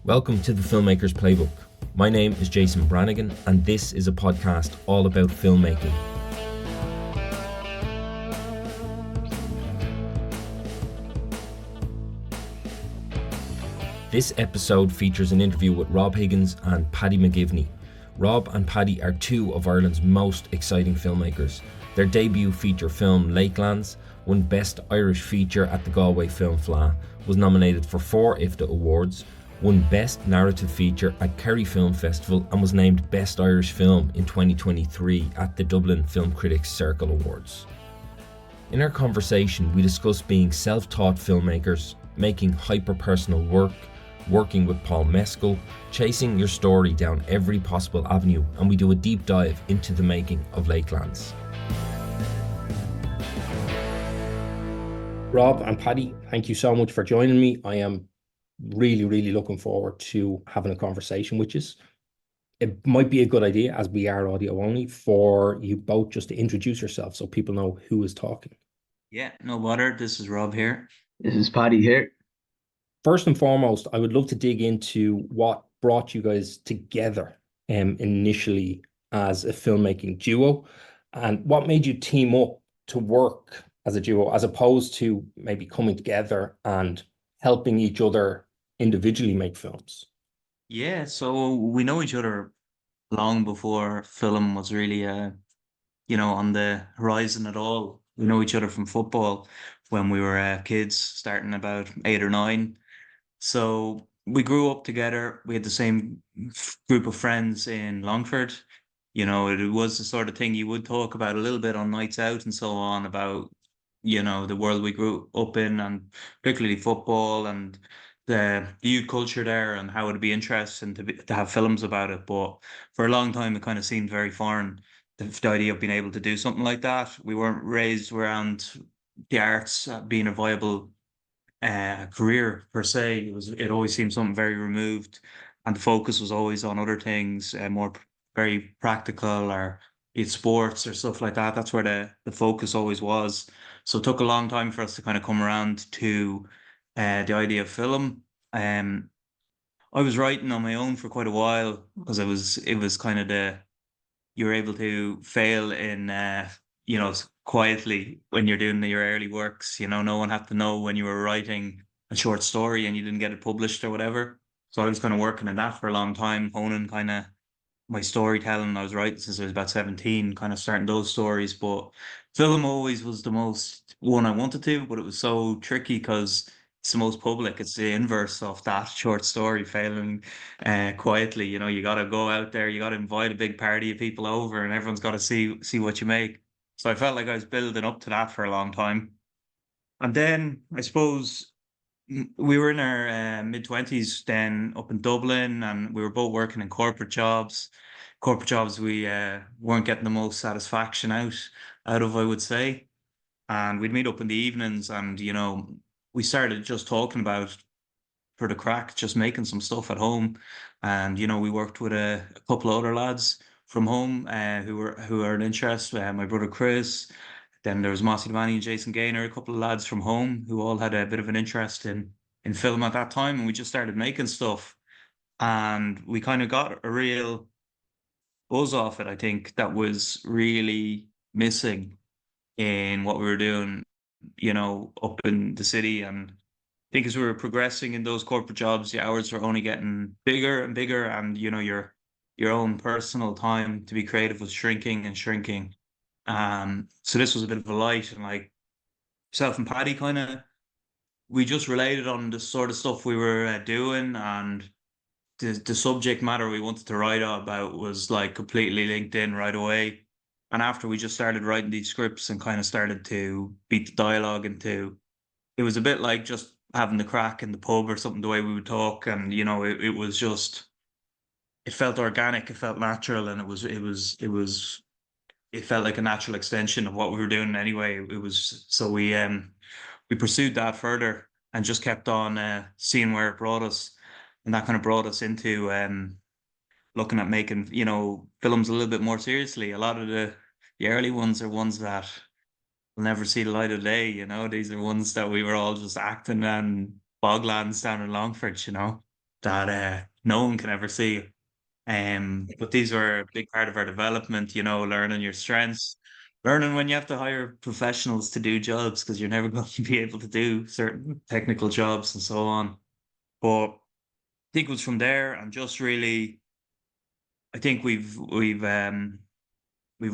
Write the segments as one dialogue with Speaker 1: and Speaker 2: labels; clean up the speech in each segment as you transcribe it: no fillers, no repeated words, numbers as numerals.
Speaker 1: Welcome to the Filmmakers Playbook. My name is Jason Branagan, and this is a podcast all about filmmaking. This episode features an interview with Rob Higgins and Paddy McGivney. Rob and Paddy are two of Ireland's most exciting filmmakers. Their debut feature film, Lakelands, won Best Irish Feature at the Galway Film Fleadh, was nominated for 4 IFTA Awards, won Best Narrative Feature at Kerry Film Festival, and was named Best Irish Film in 2023 at the Dublin Film Critics Circle Awards. In our conversation, we discuss being self-taught filmmakers, making hyper-personal work, working with Paul Mescal, chasing your story down every possible avenue, and we do a deep dive into the making of Lakelands. Rob and Paddy, thank you so much for joining me. I am really looking forward to having a conversation with you. It might be a good idea, as we are audio only, for you both just to introduce yourself so people know who is talking.
Speaker 2: Yeah, no bother. This is Rob here.
Speaker 3: This is Paddy here.
Speaker 1: First and foremost, I would love to dig into what brought you guys together initially as a filmmaking duo, and what made you team up to work as a duo, as opposed to maybe coming together and helping each other individually make films.
Speaker 2: Yeah, so we know each other long before film was really, on the horizon at all. We know each other from football when we were kids, starting about 8 or 9. So we grew up together. We had the same group of friends in Longford. You know, it was the sort of thing you would talk about a little bit on nights out and so on, about, the world we grew up in, and particularly football and the youth culture there, and how it'd be interesting to have films about it. But for a long time, it kind of seemed very foreign, the idea of being able to do something like that. We weren't raised around the arts being a viable career per se. It always seemed something very removed, and the focus was always on other things, more very practical, or it's sports or stuff like that. That's where the focus always was. So it took a long time for us to kind of come around to the idea of film. I was writing on my own for quite a while, because it was kind of you were able to fail in quietly when you're doing your early works. No one had to know when you were writing a short story and you didn't get it published or whatever. So I was kind of working in that for a long time, honing kind of my storytelling. I was writing since I was about 17, kind of starting those stories. But film always was the most one I wanted to, but it was so tricky because it's the most public. It's the inverse of that short story failing quietly. You got to go out there, you got to invite a big party of people over, and everyone's got to see what you make. So I felt like I was building up to that for a long time. And then I suppose we were in our mid-20s then, up in Dublin, and we were both working in corporate jobs. Corporate jobs we weren't getting the most satisfaction out of, I would say. And we'd meet up in the evenings, and we started just talking about, for the crack, just making some stuff at home. And we worked with a couple of other lads from home who are an interest. My brother Chris, then there was Mossy Devani and Jason Gaynor, a couple of lads from home who all had a bit of an interest in film at that time, and we just started making stuff, and we kind of got a real buzz off it. I think that was really missing in what we were doing, up in the city. And I think as we were progressing in those corporate jobs, the hours were only getting bigger and bigger, and your own personal time to be creative was shrinking and shrinking. So this was a bit of a light, and like self and Paddy we just related on the sort of stuff we were doing, and the subject matter we wanted to write about was like completely linked in right away. And after we just started writing these scripts and kind of started to beat the dialogue into, it was a bit like just having the crack in the pub or something, the way we would talk. And it was just, it felt organic, it felt natural, and it felt like a natural extension of what we were doing anyway. It was, so we pursued that further and just kept on seeing where it brought us. And that kind of brought us into looking at making, films a little bit more seriously. A lot of the early ones are ones that will never see the light of day. These are ones that we were all just acting in boglands down in Longford. that no one can ever see. But these were a big part of our development, learning your strengths, learning when you have to hire professionals to do jobs because you're never going to be able to do certain technical jobs and so on. But I think it was from there and just really, I think we've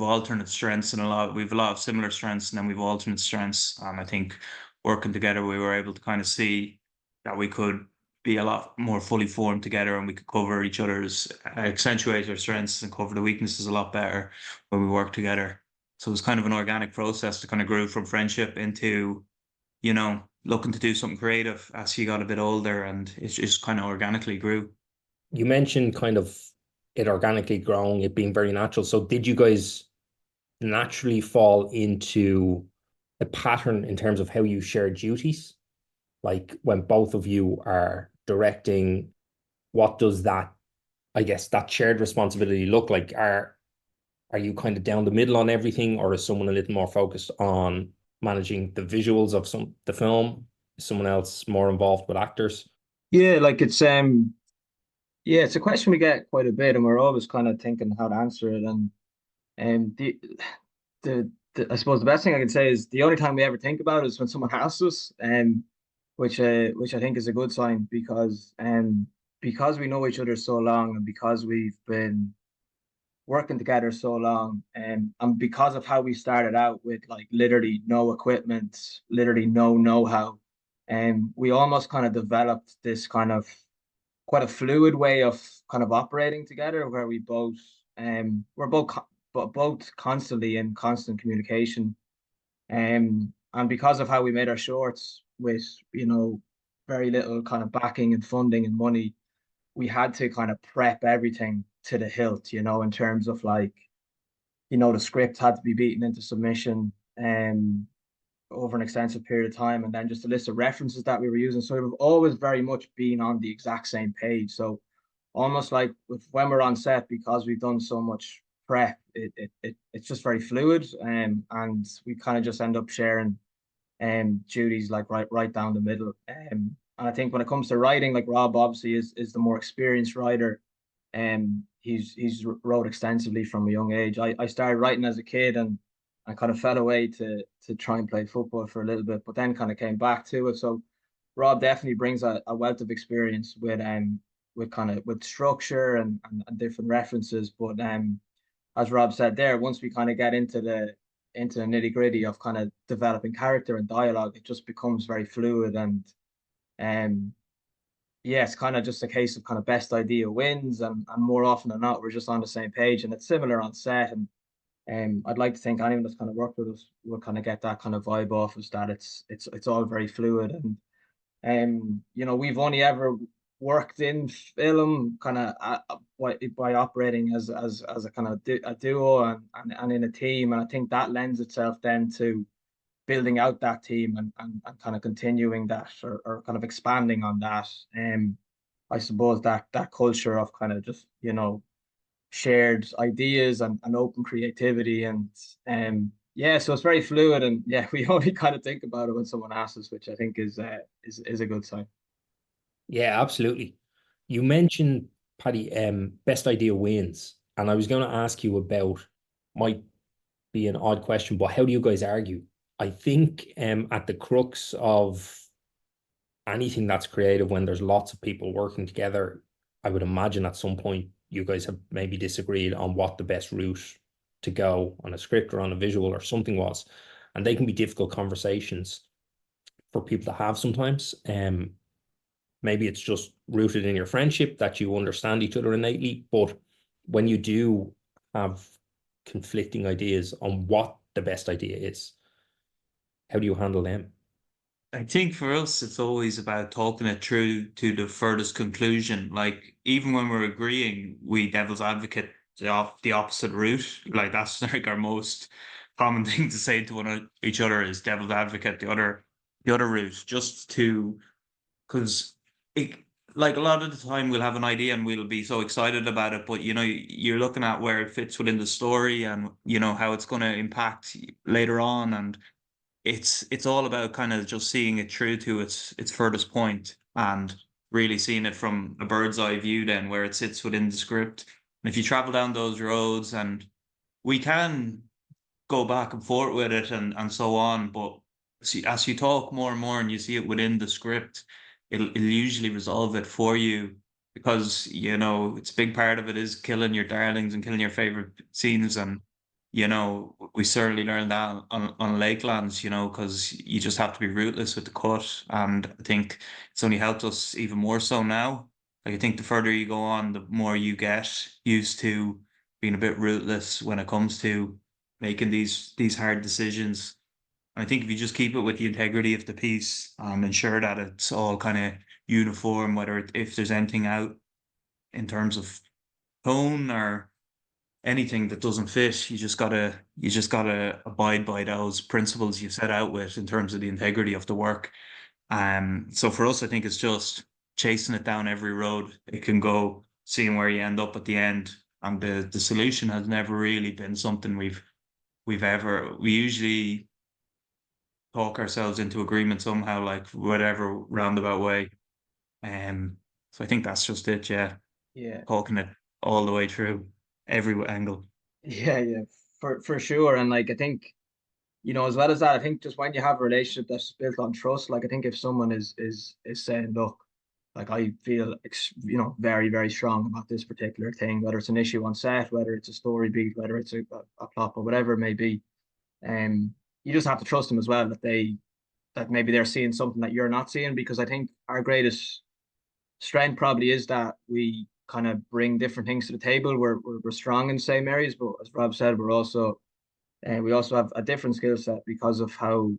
Speaker 2: alternate strengths and we've a lot of similar strengths and then we've alternate strengths. And I think working together, we were able to kind of see that we could be a lot more fully formed together and we could cover each other's, accentuate our strengths and cover the weaknesses a lot better when we work together. So it was kind of an organic process to kind of grow from friendship into, looking to do something creative as you got a bit older, and it just kind of organically grew.
Speaker 1: You mentioned kind of it organically growing, it being very natural. So did you guys naturally fall into a pattern in terms of how you share duties? Like when both of you are directing, what does that, I guess, that shared responsibility look like? Are you kind of down the middle on everything, or is someone a little more focused on managing the visuals of the film? Is someone else more involved with actors?
Speaker 3: Yeah, like it's a question we get quite a bit, and we're always kind of thinking how to answer it. And the I suppose the best thing I can say is the only time we ever think about it is when someone asks us, which I think is a good sign because we know each other so long and because we've been working together so long, and because of how we started out with like literally no equipment, literally no know-how, and we almost kind of developed this kind of quite a fluid way of kind of operating together where we're both constantly in constant communication. And because of how we made our shorts with, very little kind of backing and funding and money, we had to kind of prep everything to the hilt, in terms of like, the script had to be beaten into submission over an extensive period of time, and then just a list of references that we were using. So we've always very much been on the exact same page. So almost like when we're on set, because we've done so much prep, it's just very fluid, and we kind of just end up sharing duties like right down the middle. And I think when it comes to writing, like Rob obviously is the more experienced writer, and he's wrote extensively from a young age. I started writing as a kid, and I kind of fell away to try and play football for a little bit, but then kind of came back to it. So Rob definitely brings a wealth of experience with structure and different references. But as Rob said there, once we kind of get into the nitty gritty of kind of developing character and dialogue, it just becomes very fluid. And um yeah, it's kind of just a case of kind of best idea wins, and more often than not, we're just on the same page. And it's similar on set. And I'd like to think anyone that's kind of worked with us will kind of get that kind of vibe off us, that it's all very fluid. And we've only ever worked in film kind of by operating as a kind of a duo and in a team. And I think that lends itself then to building out that team and kind of continuing that, or kind of expanding on that. I suppose that culture of kind of just, shared ideas and open creativity. And yeah, so it's very fluid. And yeah, we only kind of think about it when someone asks us, which I think is a good sign.
Speaker 1: Yeah, absolutely. You mentioned, Paddy, best idea wins. And I was going to ask you about, might be an odd question, but how do you guys argue? I think at the crux of anything that's creative, when there's lots of people working together, I would imagine at some point you guys have maybe disagreed on what the best route to go on a script or on a visual or something was. And they can be difficult conversations for people to have sometimes. Maybe it's just rooted in your friendship that you understand each other innately. But when you do have conflicting ideas on what the best idea is, how do you handle them?
Speaker 2: I think for us, it's always about talking it through to the furthest conclusion. Like, even when we're agreeing, we devil's advocate the opposite route. Like, that's like our most common thing to say to each other is devil's advocate, the other route, just to, because it, like a lot of the time we'll have an idea and we'll be so excited about it, but you're looking at where it fits within the story and how it's going to impact later on. And it's all about kind of just seeing it through to its furthest point and really seeing it from a bird's eye view then, where it sits within the script. And if you travel down those roads, and we can go back and forth with it and so on, but see, as you talk more and more and you see it within the script, it'll usually resolve it for you, because it's a big part of it is killing your darlings and killing your favorite scenes. And we certainly learned that on Lakelands, because you just have to be ruthless with the cut. And I think it's only helped us even more so now. Like, I think the further you go on, the more you get used to being a bit ruthless when it comes to making these hard decisions. And I think if you just keep it with the integrity of the piece and ensure that it's all kind of uniform, if there's anything out in terms of tone or anything that doesn't fit, you just gotta abide by those principles you set out with in terms of the integrity of the work. So for us, I think it's just chasing it down every road it can go, seeing where you end up at the end. And the solution has never really been something we usually talk ourselves into agreement somehow, like whatever roundabout way. So I think that's just it, yeah.
Speaker 3: Yeah.
Speaker 2: Talking it all the way through every angle.
Speaker 3: Yeah, for sure. And like I think, as well as that, I think just when you have a relationship that's built on trust, like I think if someone is saying, look, like I feel very, very strong about this particular thing, whether it's an issue on set, whether it's a story beat, whether it's a plot, or whatever it may be, you just have to trust them as well, that maybe they're seeing something that you're not seeing. Because I think our greatest strength probably is that we kind of bring different things to the table. We're strong in the same areas, but as Rob said, we also have a different skill set because of how,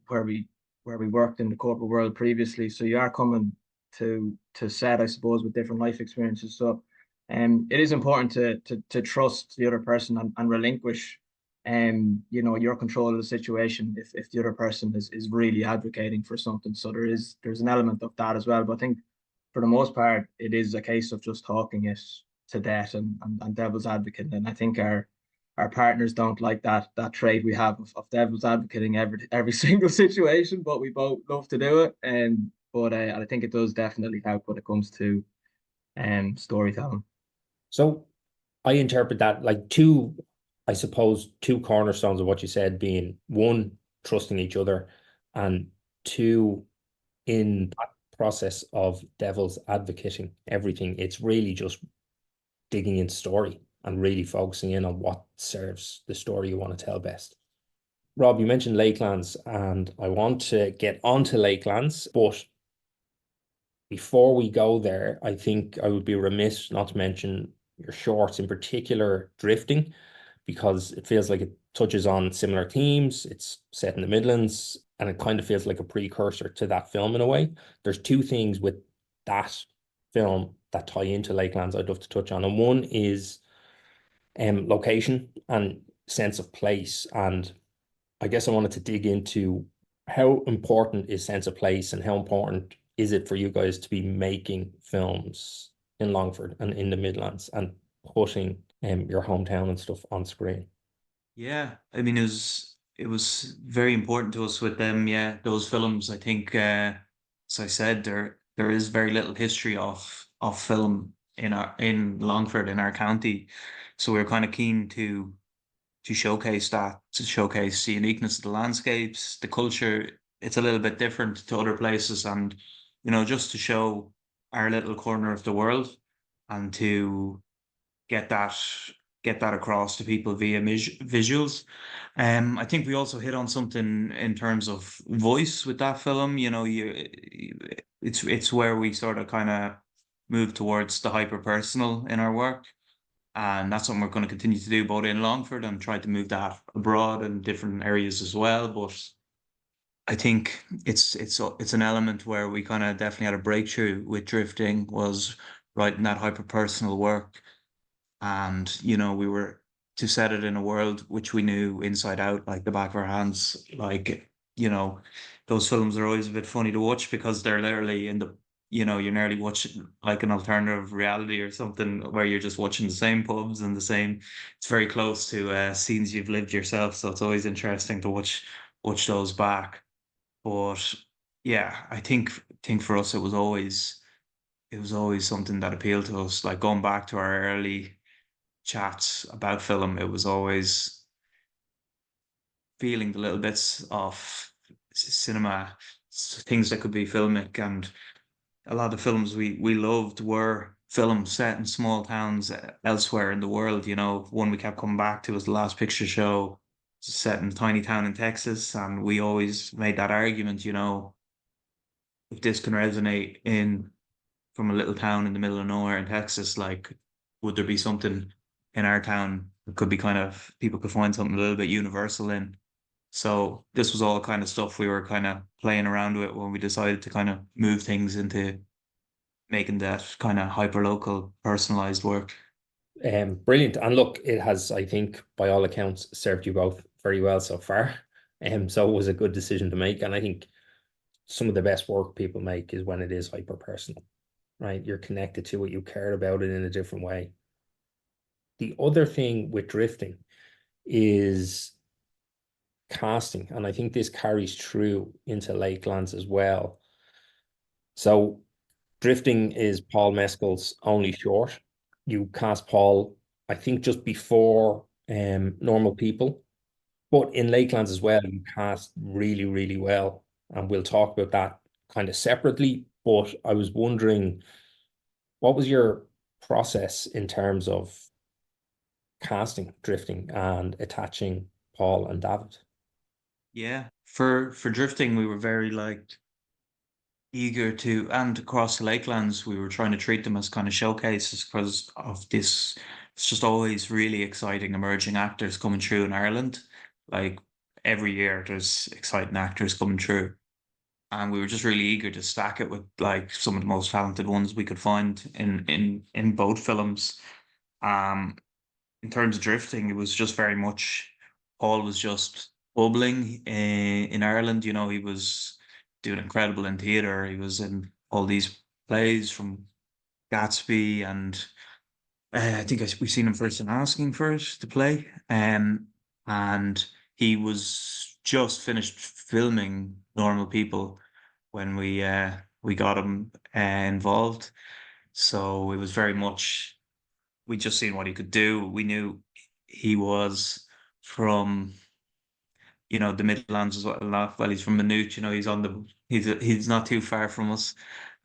Speaker 3: where we worked in the corporate world previously. So you are coming to set, I suppose, with different life experiences. So it is important to trust the other person and relinquish your control of the situation if the other person is really advocating for something. So there's an element of that as well. But I think for the most part, it is a case of just talking it to death and devil's advocate. And I think our partners don't like that trait we have of devil's advocating every single situation, but we both love to do it. But I think it does definitely help when it comes to storytelling.
Speaker 1: So I interpret that like I suppose, two cornerstones of what you said being one, trusting each other, and two, in that process of devil's advocating everything, it's really just digging into story and really focusing in on what serves the story you want to tell best. Rob, you mentioned Lakelands, and I want to get onto Lakelands, but before we go there, I think I would be remiss not to mention your shorts, in particular Drifting, because it feels like it touches on similar themes. It's set in the Midlands, and it kind of feels like a precursor to that film in a way. There's two things with that film that tie into Lakelands I'd love to touch on. And one is location and sense of place. And I guess I wanted to dig into how important is sense of place, and how important is it for you guys to be making films in Longford and in the Midlands and putting your hometown and stuff on screen?
Speaker 2: Yeah, I mean, it was very important to us with them. Yeah, those films. I think, as I said, there is very little history of film in Longford, in our county, so we are kind of keen to showcase that, to showcase the uniqueness of the landscapes, the culture. It's a little bit different to other places, and just to show our little corner of the world, and to get that get that across to people via visuals. I think we also hit on something in terms of voice with that film. It's where we sort of kind of move towards the hyper personal in our work, and that's something we're going to continue to do both in Longford and try to move that abroad in different areas as well. But I think it's an element where we kind of definitely had a breakthrough with Drifting, was writing that hyper personal work. And we were to set it in a world which we knew inside out, like the back of our hands. Like, those films are always a bit funny to watch, because they're literally you're nearly watching like an alternative reality or something, where you're just watching the same pubs and it's very close to scenes you've lived yourself. So it's always interesting to watch those back. But yeah, I think for us it was always it was always something that appealed to us. Like going back to our early chats about film, it was always feeling the little bits of cinema, things that could be filmic. And a lot of films we loved were films set in small towns elsewhere in the world. You know, one we kept coming back to was The Last Picture Show, set in a tiny town in Texas. And we always made that argument, you know, if this can resonate in from a little town in the middle of nowhere in Texas, like, would there be something in our town that could be kind of people could find something a little bit universal in? So this was all kind of stuff we were kind of playing around with when we decided to kind of move things into making that kind of hyper local personalized work.
Speaker 1: Brilliant. And look, it has, I think, by all accounts, served you both very well so far. So it was a good decision to make. And I think some of the best work people make is when it is hyper personal, right? You're connected to it, you care about it in a different way. The other thing with drifting is casting, and I think this carries through into Lakelands as well. So drifting is Paul Mescal's only short. You cast Paul, I think, just before Normal People. But in Lakelands as well, you cast really, really well. And we'll talk about that kind of separately. But I was wondering, what was your process in terms of casting drifting and attaching Paul and David?
Speaker 2: Yeah. For drifting, we were very like eager to, and across the Lakelands, we were trying to treat them as kind of showcases because of this. It's just always really exciting emerging actors coming through in Ireland. Like every year, there's exciting actors coming through, and we were just really eager to stack it with like some of the most talented ones we could find in both films. Um, in terms of drifting, it was just very much Paul was just bubbling in Ireland. You know, he was doing incredible in theatre. He was in all these plays from Gatsby, and I think we've seen him first in Asking for it to play. And he was just finished filming Normal People when we got him involved. So it was very much we just seen what he could do. We knew he was from, you know, the Midlands as well. Well, he's from Maynooth, you know, he's not too far from us.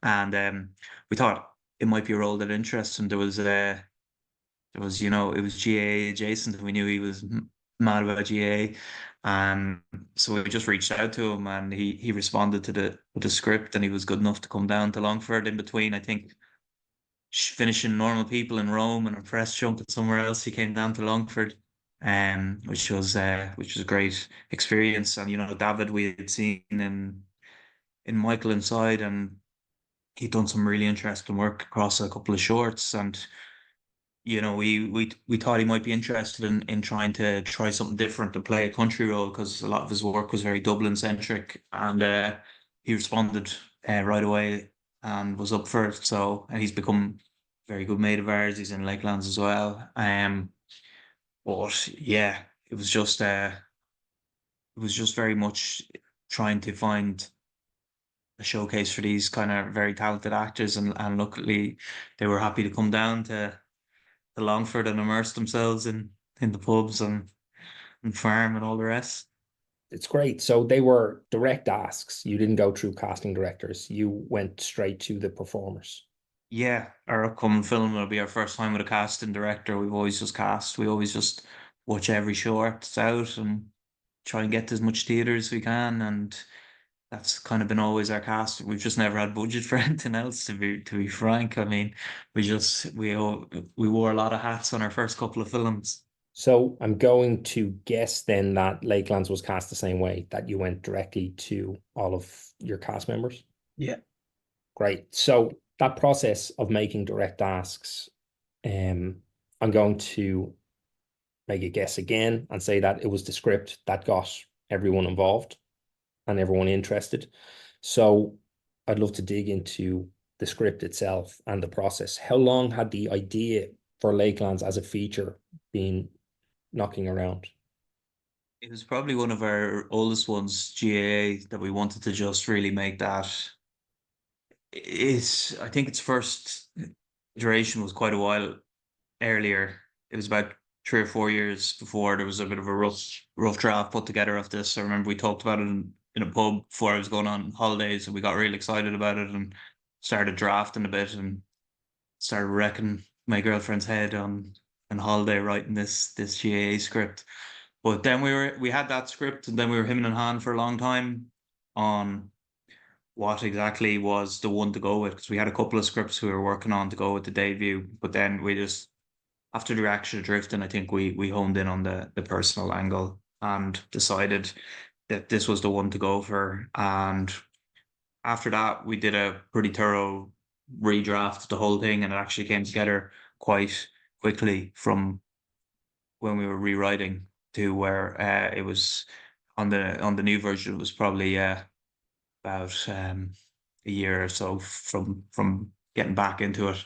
Speaker 2: And we thought it might be a role that interests him. You know, it was GA adjacent, and we knew he was mad about GA. So we just reached out to him, and he responded to the script, and he was good enough to come down to Longford in between. I think finishing Normal People in Rome and a press junket somewhere else, he came down to Longford, which was a great experience. And you know, David we had seen in Michael Inside, and he'd done some really interesting work across a couple of shorts. And you know, we thought he might be interested in trying to try something different and play a country role because a lot of his work was very Dublin centric. And he responded right away and was up for it. So, and he's become a very good mate of ours. He's in Lakelands as well. But yeah, it was just very much trying to find a showcase for these kind of very talented actors, and luckily they were happy to come down to Longford and immerse themselves in the pubs and farm and all the rest.
Speaker 1: It's great. So they were direct asks. You didn't go through casting directors. You went straight to the performers.
Speaker 2: Yeah, our upcoming film will be our first time with a casting director. We've always just cast. We always just watch every short that's out and try and get to as much theatre as we can. And that's kind of been always our cast. We've just never had budget for anything else, to be frank. I mean, we wore a lot of hats on our first couple of films.
Speaker 1: So I'm going to guess then that Lakelands was cast the same way, that you went directly to all of your cast members.
Speaker 3: Yeah.
Speaker 1: Great. So that process of making direct asks, I'm going to make a guess again and say that it was the script that got everyone involved and everyone interested. So I'd love to dig into the script itself and the process. How long had the idea for Lakelands as a feature been knocking around?
Speaker 2: It was probably one of our oldest ones, GAA, that we wanted to just really make that I think its first iteration was quite a while earlier. It was about 3 or 4 years before there was a bit of a rough draft put together of this. I remember we talked about it in a pub before I was going on holidays, and we got really excited about it and started drafting a bit and started wrecking my girlfriend's head on holiday writing this GAA script. But then we had that script, and then we were hemming and hawing for a long time on what exactly was the one to go with, because we had a couple of scripts we were working on to go with the debut, but then we just, after the reaction of drifting, I think we honed in on the personal angle and decided that this was the one to go for. And after that, we did a pretty thorough redraft of the whole thing, and it actually came together quite quickly from when we were rewriting to where it was on the new version. It was probably about a year or so from getting back into it.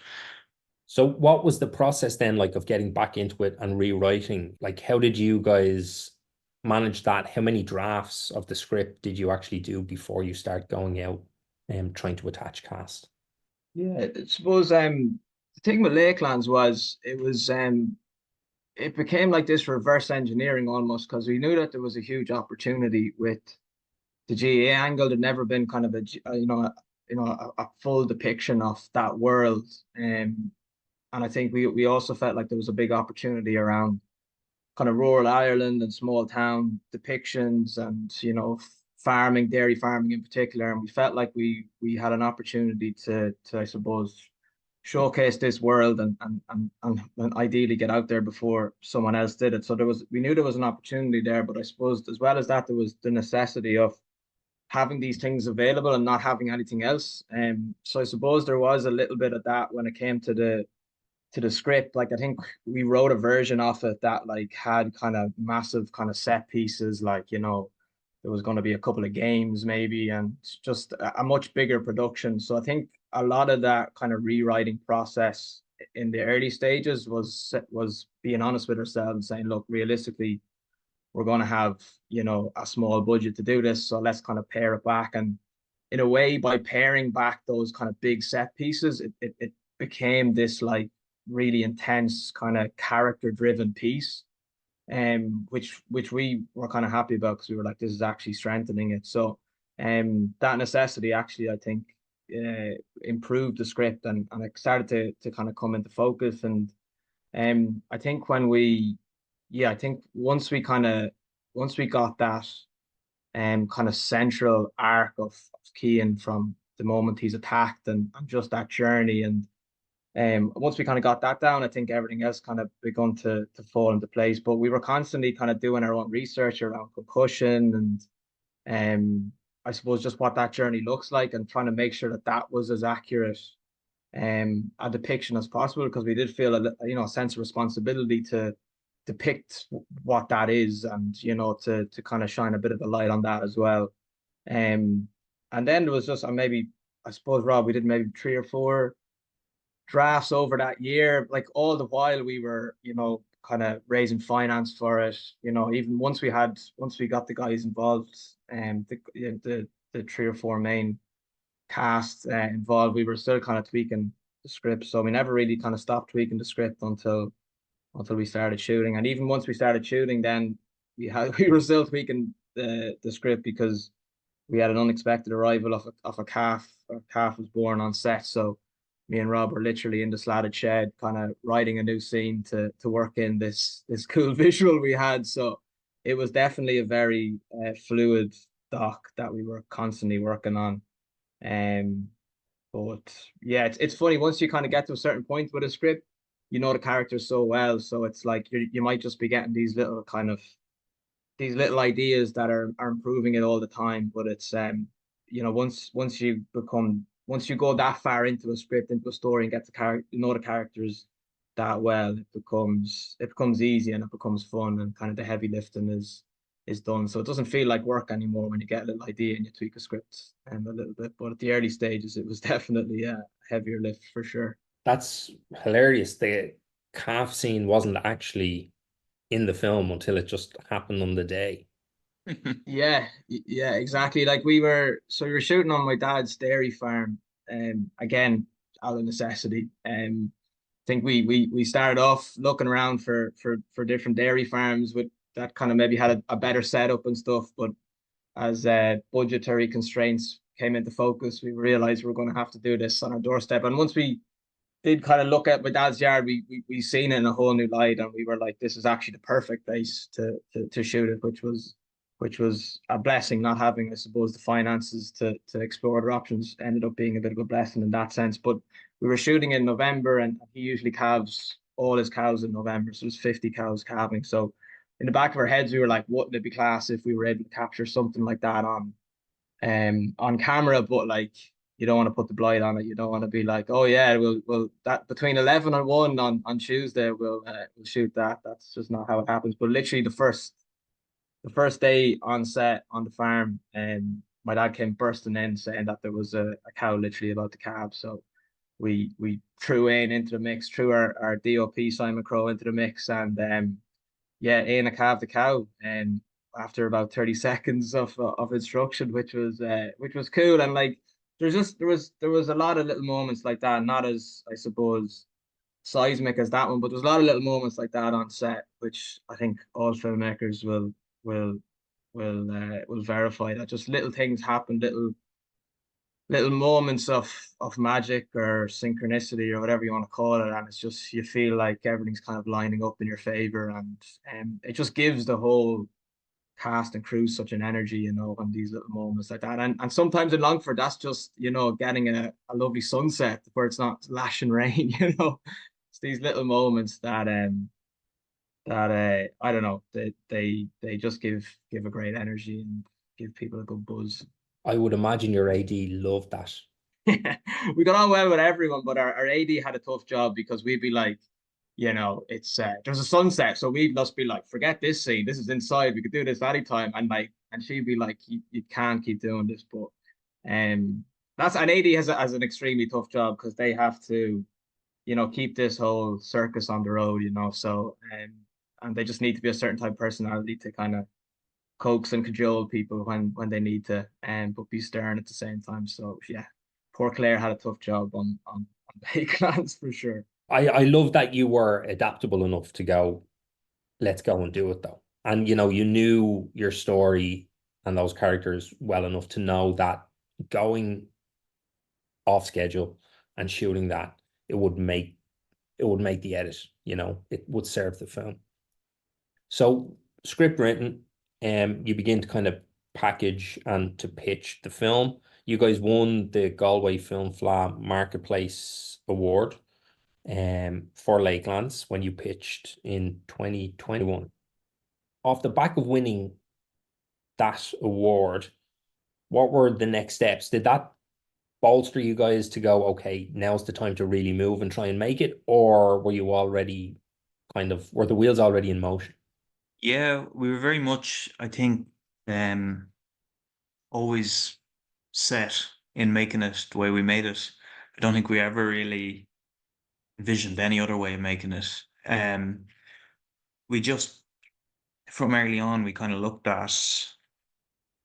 Speaker 1: So what was the process then like of getting back into it and rewriting? Like, how did you guys manage that? How many drafts of the script did you actually do before you start going out and trying to attach cast?
Speaker 3: Yeah, I suppose the thing with Lakelands was it became like this reverse engineering almost, because we knew that there was a huge opportunity with the GA angle. There'd never been kind of a full depiction of that world. And I think we also felt like there was a big opportunity around kind of rural Ireland and small town depictions, and farming, dairy farming in particular. And we felt like we had an opportunity to I suppose showcase this world and ideally get out there before someone else did it. So we knew there was an opportunity there, but I suppose as well as that, there was the necessity of having these things available and not having anything else. So I suppose there was a little bit of that when it came to the script. Like, I think we wrote a version of it that like had kind of massive kind of set pieces, like, there was going to be a couple of games maybe, and just a much bigger production. So I think a lot of that kind of rewriting process in the early stages was being honest with ourselves, saying, look, realistically, we're going to have, a small budget to do this, so let's kind of pare it back. And in a way, by paring back those kind of big set pieces, it became this like really intense kind of character driven piece, which we were kind of happy about, because we were like, this is actually strengthening it. So that necessity actually, I think, improved the script, and it started to kind of come into focus. And I think I think once we got that kind of central arc of Cian from the moment he's attacked, and just that journey, and once we kind of got that down, I think everything else kind of begun to fall into place. But we were constantly kind of doing our own research around concussion and I suppose just what that journey looks like, and trying to make sure that that was as accurate a depiction as possible, because we did feel a sense of responsibility to depict what that is, and to kind of shine a bit of a light on that as well. And then there was just maybe, I suppose, Rob, we did maybe 3 or 4 drafts over that year, like all the while we were, kind of raising finance for it. Even once we got the guys involved, and the 3 or 4 main cast involved, we were still kind of tweaking the script. So we never really kind of stopped tweaking the script until we started shooting. And even once we started shooting, then we were still tweaking the script, because we had an unexpected arrival of a calf. Our calf was born on set, so me and Rob were literally in the slatted shed, kind of writing a new scene to work in this cool visual we had. So it was definitely a very fluid doc that we were constantly working on. Um, but yeah, it's funny, once you kind of get to a certain point with a script, the characters so well. So it's like you might just be getting these little ideas that are improving it all the time. But it's once you go that far into a script, into a story, and get the character, the characters that well, it becomes easy, and it becomes fun, and kind of the heavy lifting is done. So it doesn't feel like work anymore when you get a little idea and you tweak a script a little bit. But at the early stages, it was definitely a heavier lift for sure.
Speaker 1: That's hilarious. The calf scene wasn't actually in the film until it just happened on the day.
Speaker 3: Yeah, yeah, exactly. Like we were shooting on my dad's dairy farm, Again, out of necessity. I think we started off looking around for different dairy farms with that kind of maybe had a better setup and stuff, but as budgetary constraints came into focus, we realized we were going to have to do this on our doorstep. And once we did kind of look at my dad's yard, we seen it in a whole new light, and we were like, this is actually the perfect place to shoot it, which was a blessing. Not having, I suppose, the finances to explore other options ended up being a bit of a blessing in that sense. But we were shooting in November, and he usually calves all his cows in November, so there's 50 cows calving. So in the back of our heads, we were like, wouldn't it be class if we were able to capture something like that on camera? But like, you don't want to put the blight on it. You don't want to be like, oh yeah, we'll that between 11 and 1 on Tuesday we'll shoot that. That's just not how it happens. But literally the first day on set on the farm, my dad came bursting in saying that there was a cow literally about to calve. So we threw Ian into the mix, threw our DOP Simon Crowe into the mix, and yeah, Ian calved the cow, and after about 30 seconds of instruction, which was cool. And like there was a lot of little moments like that, not as, I suppose, seismic as that one, but there's a lot of little moments like that on set, which I think all filmmakers will will verify, that just little things happen, little moments of magic or synchronicity or whatever you want to call it, and it's just, you feel like everything's kind of lining up in your favor, and it just gives the whole cast and crew such an energy, on these little moments like that. And sometimes in Longford, that's just, getting a lovely sunset where it's not lashing rain. It's these little moments that I don't know, they just give a great energy and give people a good buzz.
Speaker 1: I would imagine your AD loved that.
Speaker 3: We got on well with everyone, but our AD had a tough job because we'd be like, it's there's a sunset, so we'd just be like, forget this scene, this is inside, we could do this anytime, and she'd be like, you can't keep doing this. But that's, an AD has an extremely tough job because they have to, keep this whole circus on the road, so and they just need to be a certain type of personality to kind of coax and cajole people when they need to, but be stern at the same time. So yeah, poor Claire had a tough job on Lakelands for sure.
Speaker 1: I love that you were adaptable enough to go, let's go and do it though. And you knew your story and those characters well enough to know that going off schedule and shooting that, it would make the edit, it would serve the film. So script written, you begin to kind of package and to pitch the film. You guys won the Galway Film Fleadh Marketplace Award for Lakelands when you pitched in 2021. Off the back of winning that award, what were the next steps? Did that bolster you guys to go, okay, now's the time to really move and try and make it? Or were you already were the wheels already in motion?
Speaker 2: Yeah, we were very much, I think, always set in making it the way we made it. I don't think we ever really envisioned any other way of making it. We just, from early on, we kind of looked at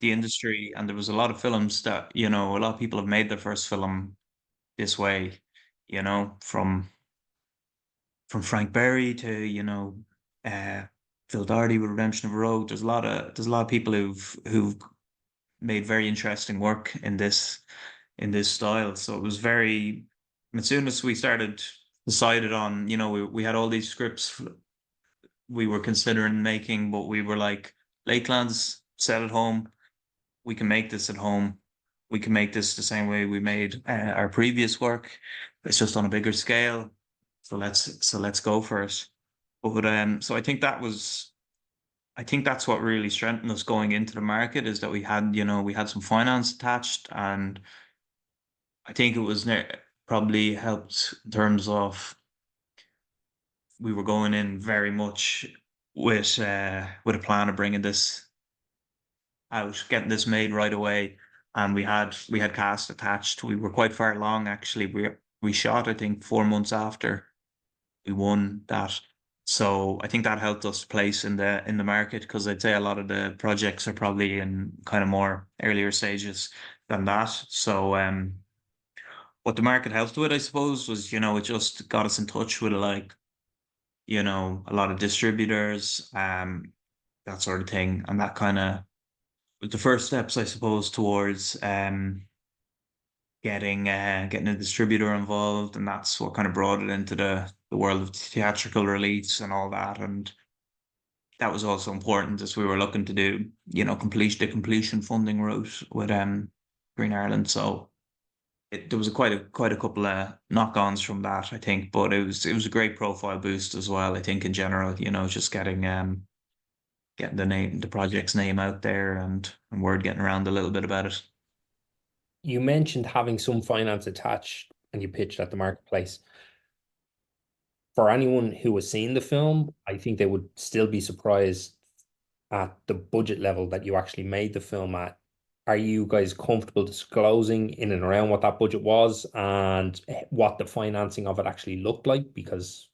Speaker 2: the industry, and there was a lot of films that, a lot of people have made their first film this way, from Frank Berry to, Phil Doherty with Redemption of a Road. There's a lot of people who've made very interesting work in this style. So it was very, as soon as we decided on, we had all these scripts we were considering making, but we were like, Lakelands, set at home, we can make this at home. We can make this the same way we made our previous work. It's just on a bigger scale. So let's go for it. But so I think that's what really strengthened us going into the market, is that we had some finance attached, and I think it was probably helped in terms of we were going in very much with a plan of bringing this out, getting this made right away, and we had cast attached. We were quite far along actually. We shot, I think, 4 months after we won that. So I think that helped us place in the market, because I'd say a lot of the projects are probably in kind of more earlier stages than that. So what the market helped with, I suppose, was, it just got us in touch with like, a lot of distributors, that sort of thing. And that kind of was the first steps, I suppose, towards getting a distributor involved, and that's what kind of brought it into the world of theatrical release and all that. And that was also important as we were looking to do, the completion funding route with Green Ireland. So there was quite a couple of knock-ons from that, I think, but it was a great profile boost as well, I think, in general, just getting the project's name out there, and word getting around a little bit about it.
Speaker 1: You mentioned having some finance attached and you pitched at the marketplace. For anyone who has seen the film, I think they would still be surprised at the budget level that you actually made the film at. Are you guys comfortable disclosing in and around what that budget was and what the financing of it actually looked like? Because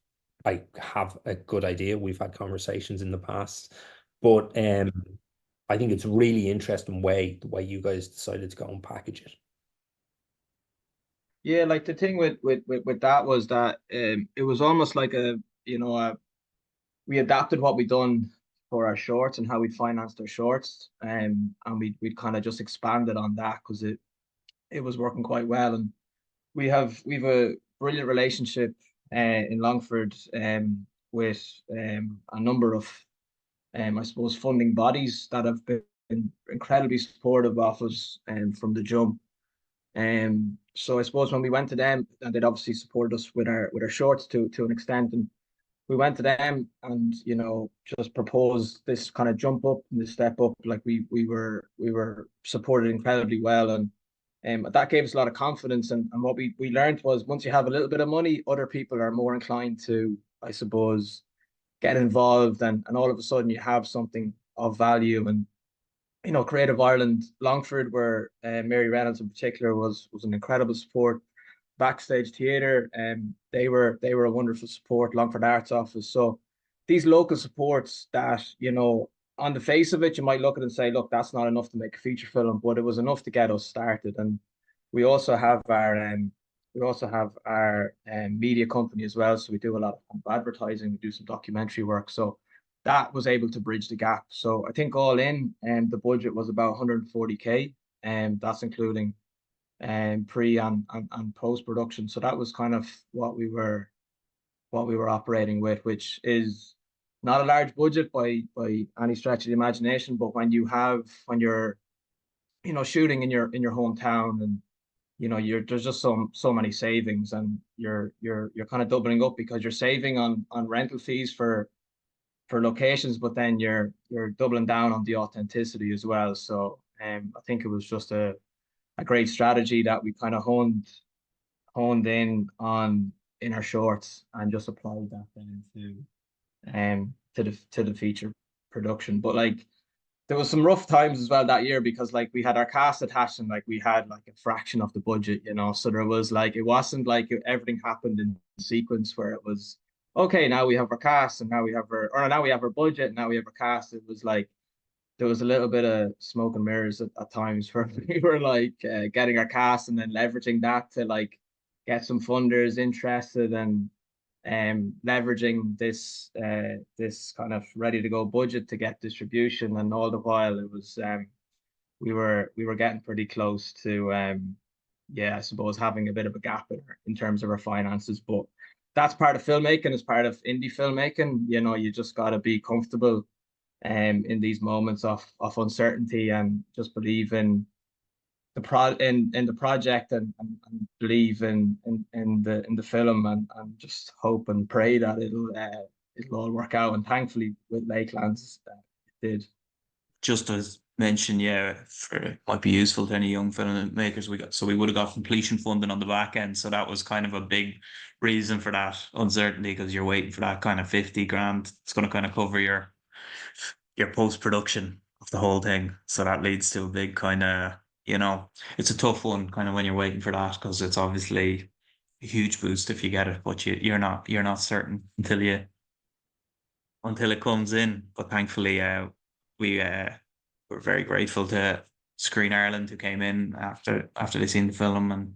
Speaker 1: I have a good idea. We've had conversations in the past, but I think it's really interesting the way you guys decided to go and package it.
Speaker 3: Yeah, like the thing with that was that it was almost like we adapted what we'd done for our shorts and how we'd financed our shorts, and we'd kind of just expanded on that because it was working quite well. And we've a brilliant relationship in Longford with a number of I suppose funding bodies that have been incredibly supportive of us from the jump. So I suppose when we went to them, and they'd obviously supported us with our shorts to an extent, and we went to them and just proposed this kind of jump up and this step up. Like we were supported incredibly well, and that gave us a lot of confidence. And what we learned was once you have a little bit of money, other people are more inclined to, I suppose, get involved, and all of a sudden you have something of value. And Creative Ireland, Longford, where Mary Reynolds in particular was an incredible support. Backstage Theatre, they were a wonderful support. Longford Arts Office. So these local supports that on the face of it, you might look at it and say, look, that's not enough to make a feature film, but it was enough to get us started. And we also have our media company as well. So we do a lot of advertising, we do some documentary work. So that was able to bridge the gap. So I think all in, the budget was about 140K, and that's including pre and post production. So that was kind of what we were operating with, which is not a large budget by any stretch of the imagination. But when you're shooting in your hometown, and there's just so many savings, and you're kind of doubling up because you're saving on rental fees for locations, but then you're doubling down on the authenticity as well. So I think it was just a great strategy that we kind of honed in on in our shorts, and just applied that then to the feature production. But like there was some rough times as well that year, because like we had our cast attached, and like we had like a fraction of the budget, so there was like, it wasn't like everything happened in sequence where it was okay, now we have our cast, and now we have now we have our budget, and now we have our cast. It was like there was a little bit of smoke and mirrors at times where we were like getting our cast and then leveraging that to like get some funders interested, and leveraging this kind of ready to go budget to get distribution. And all the while it was we were getting pretty close to I suppose having a bit of a gap in terms of our finances. But that's part of filmmaking, as part of indie filmmaking. You just got to be comfortable in these moments of uncertainty, and just believe in the project, and believe in the film, and just hope and pray that it'll all work out. And thankfully with Lakelands it did.
Speaker 2: Just as mentioned, it might be useful to any young filmmakers. We would have got completion funding on the back end, so that was kind of a big reason for that uncertainty, because you're waiting for that kind of 50 grand. It's going to kind of cover your post production of the whole thing. So that leads to a big kind of, it's a tough one kind of when you're waiting for that, because it's obviously a huge boost if you get it, but you're not certain until it comes in. But thankfully, we were very grateful to Screen Ireland, who came in after they seen the film, and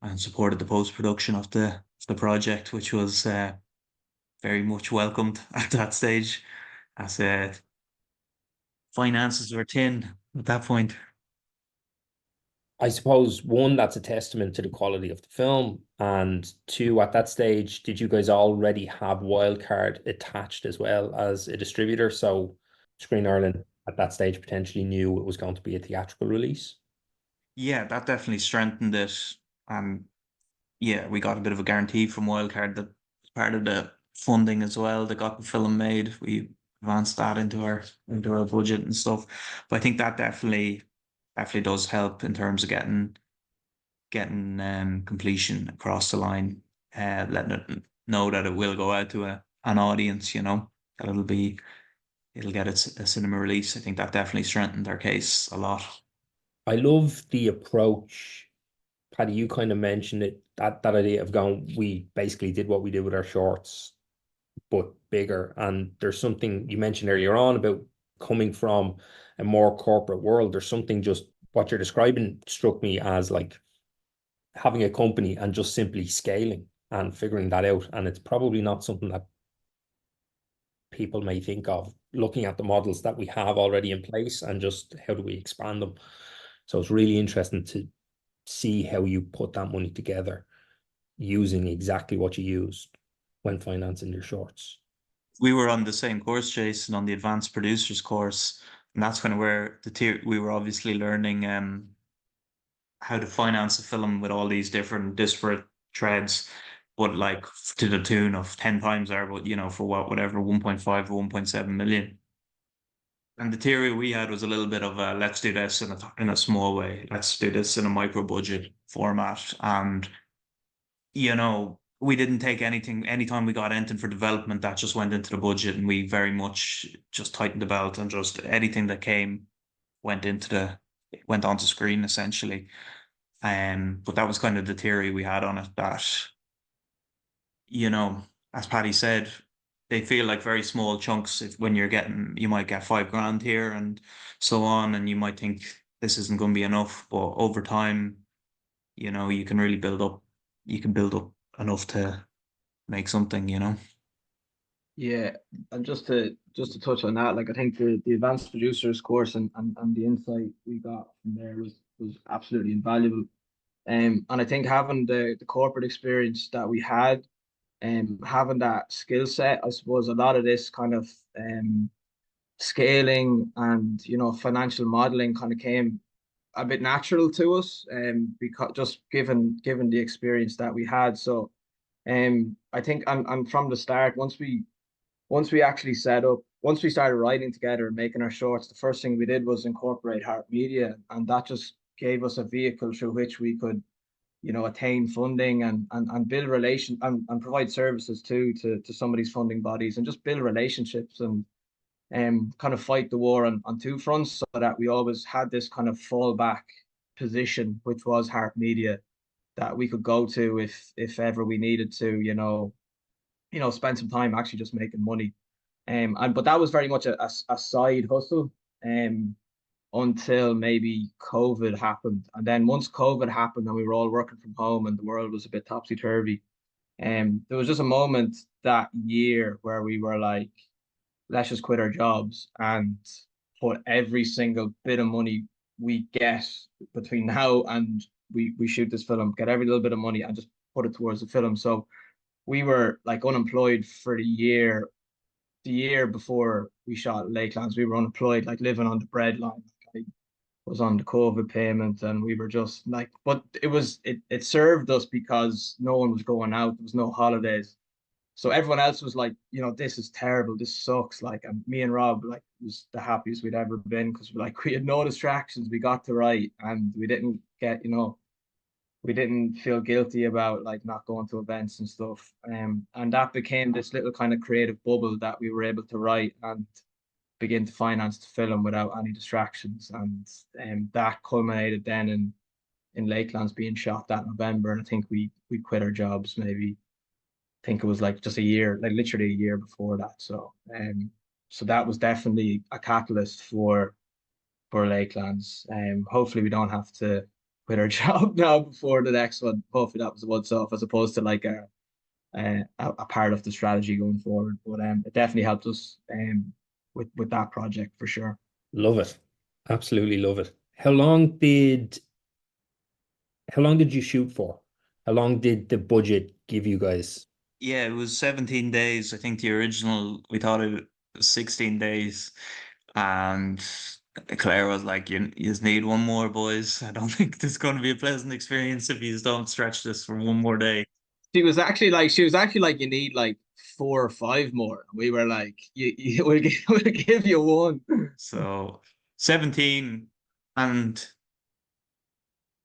Speaker 2: and supported the post production of the project, which was very much welcomed at that stage, as finances were thin at that point.
Speaker 1: I suppose one, that's a testament to the quality of the film, and two, at that stage, did you guys already have Wildcard attached as well as a distributor? So Screen Ireland at that stage potentially knew it was going to be a theatrical release.
Speaker 2: Yeah, that definitely strengthened it. And yeah, we got a bit of a guarantee from Wildcard that as part of the funding as well, they got the film made. We advanced that into our budget and stuff. But I think that definitely does help in terms of getting completion across the line, letting it know that it will go out to an audience, that it'll get a cinema release. I think that definitely strengthened our case a lot.
Speaker 1: I love the approach. Paddy, you kind of mentioned it, that idea of going, we basically did what we did with our shorts, but bigger. And there's something you mentioned earlier on about coming from a more corporate world. There's something, just what you're describing struck me as like having a company and just simply scaling and figuring that out. And it's probably not something that people may think of, looking at the models that we have already in place and just how do we expand them. So it's really interesting to see how you put that money together using exactly what you used when financing your shorts.
Speaker 2: We were on the same course, Jason, on the advanced producers course, and that's kind of where we were obviously learning how to finance a film with all these different disparate threads, but like to the tune of 10 times our, but for whatever 1.5 or 1.7 million. And the theory we had was a little bit of a, let's do this in a small way. Let's do this in a micro budget format. And, we didn't take anything, anytime we got anything for development, that just went into the budget, and we very much just tightened the belt, and just anything that came went onto screen essentially. But that was kind of the theory we had on it, that, as Paddy said, they feel like very small chunks. When you might get 5 grand here and so on, and you might think this isn't going to be enough, but over time, you can really build up enough to make something,
Speaker 3: Yeah, and just to touch on that, like I think the advanced producers course and the insight we got from there was absolutely invaluable. And I think having the corporate experience that we had, and having that skill set, I suppose a lot of this kind of scaling and financial modeling kind of came a bit natural to us, because just given the experience that we had. So I think and from the start, once we actually once we started writing together and making our shorts, the first thing we did was incorporate Heart Media, and that just gave us a vehicle through which we could, attain funding and build and provide services to some of these funding bodies, and just build relationships and kind of fight the war on two fronts, so that we always had this kind of fallback position, which was Heart Media, that we could go to if ever we needed to, spend some time actually just making money. But that was very much a side hustle until maybe COVID happened. And then once COVID happened and we were all working from home and the world was a bit topsy-turvy, there was just a moment that year where we were like, let's just quit our jobs and put every single bit of money we get between now and we shoot this film, get every little bit of money and just put it towards the film. So we were like unemployed for the year before we shot Lakelands. We were unemployed, like living on the bread line. I was on the COVID payment, and we were just like, but it served us because no one was going out. There was no holidays. So everyone else was like, this is terrible. This sucks. Like, and me and Rob, like, was the happiest we'd ever been, because like we had no distractions. We got to write, and we didn't get, we didn't feel guilty about like not going to events and stuff. And that became this little kind of creative bubble that we were able to write and begin to finance the film without any distractions. And that culminated then in Lakelands being shot that November. And I think we quit our jobs maybe, I think it was like just a year, like literally a year before that. So that was definitely a catalyst for Lakelands. Hopefully we don't have to with our job now before the next one. Hopefully that was a once off as opposed to like a part of the strategy going forward. But it definitely helped us with that project for sure.
Speaker 1: Love it. Absolutely love it. How long did you shoot for? How long did the budget give you guys?
Speaker 2: Yeah, it was 17 days. I think the original, we thought it was 16 days. And Claire was like, you just need one more, boys. I don't think this is going to be a pleasant experience if you don't stretch this for one more day.
Speaker 3: She was actually like, you need like 4 or 5 more. We were like, we'll give you one.
Speaker 2: So 17, and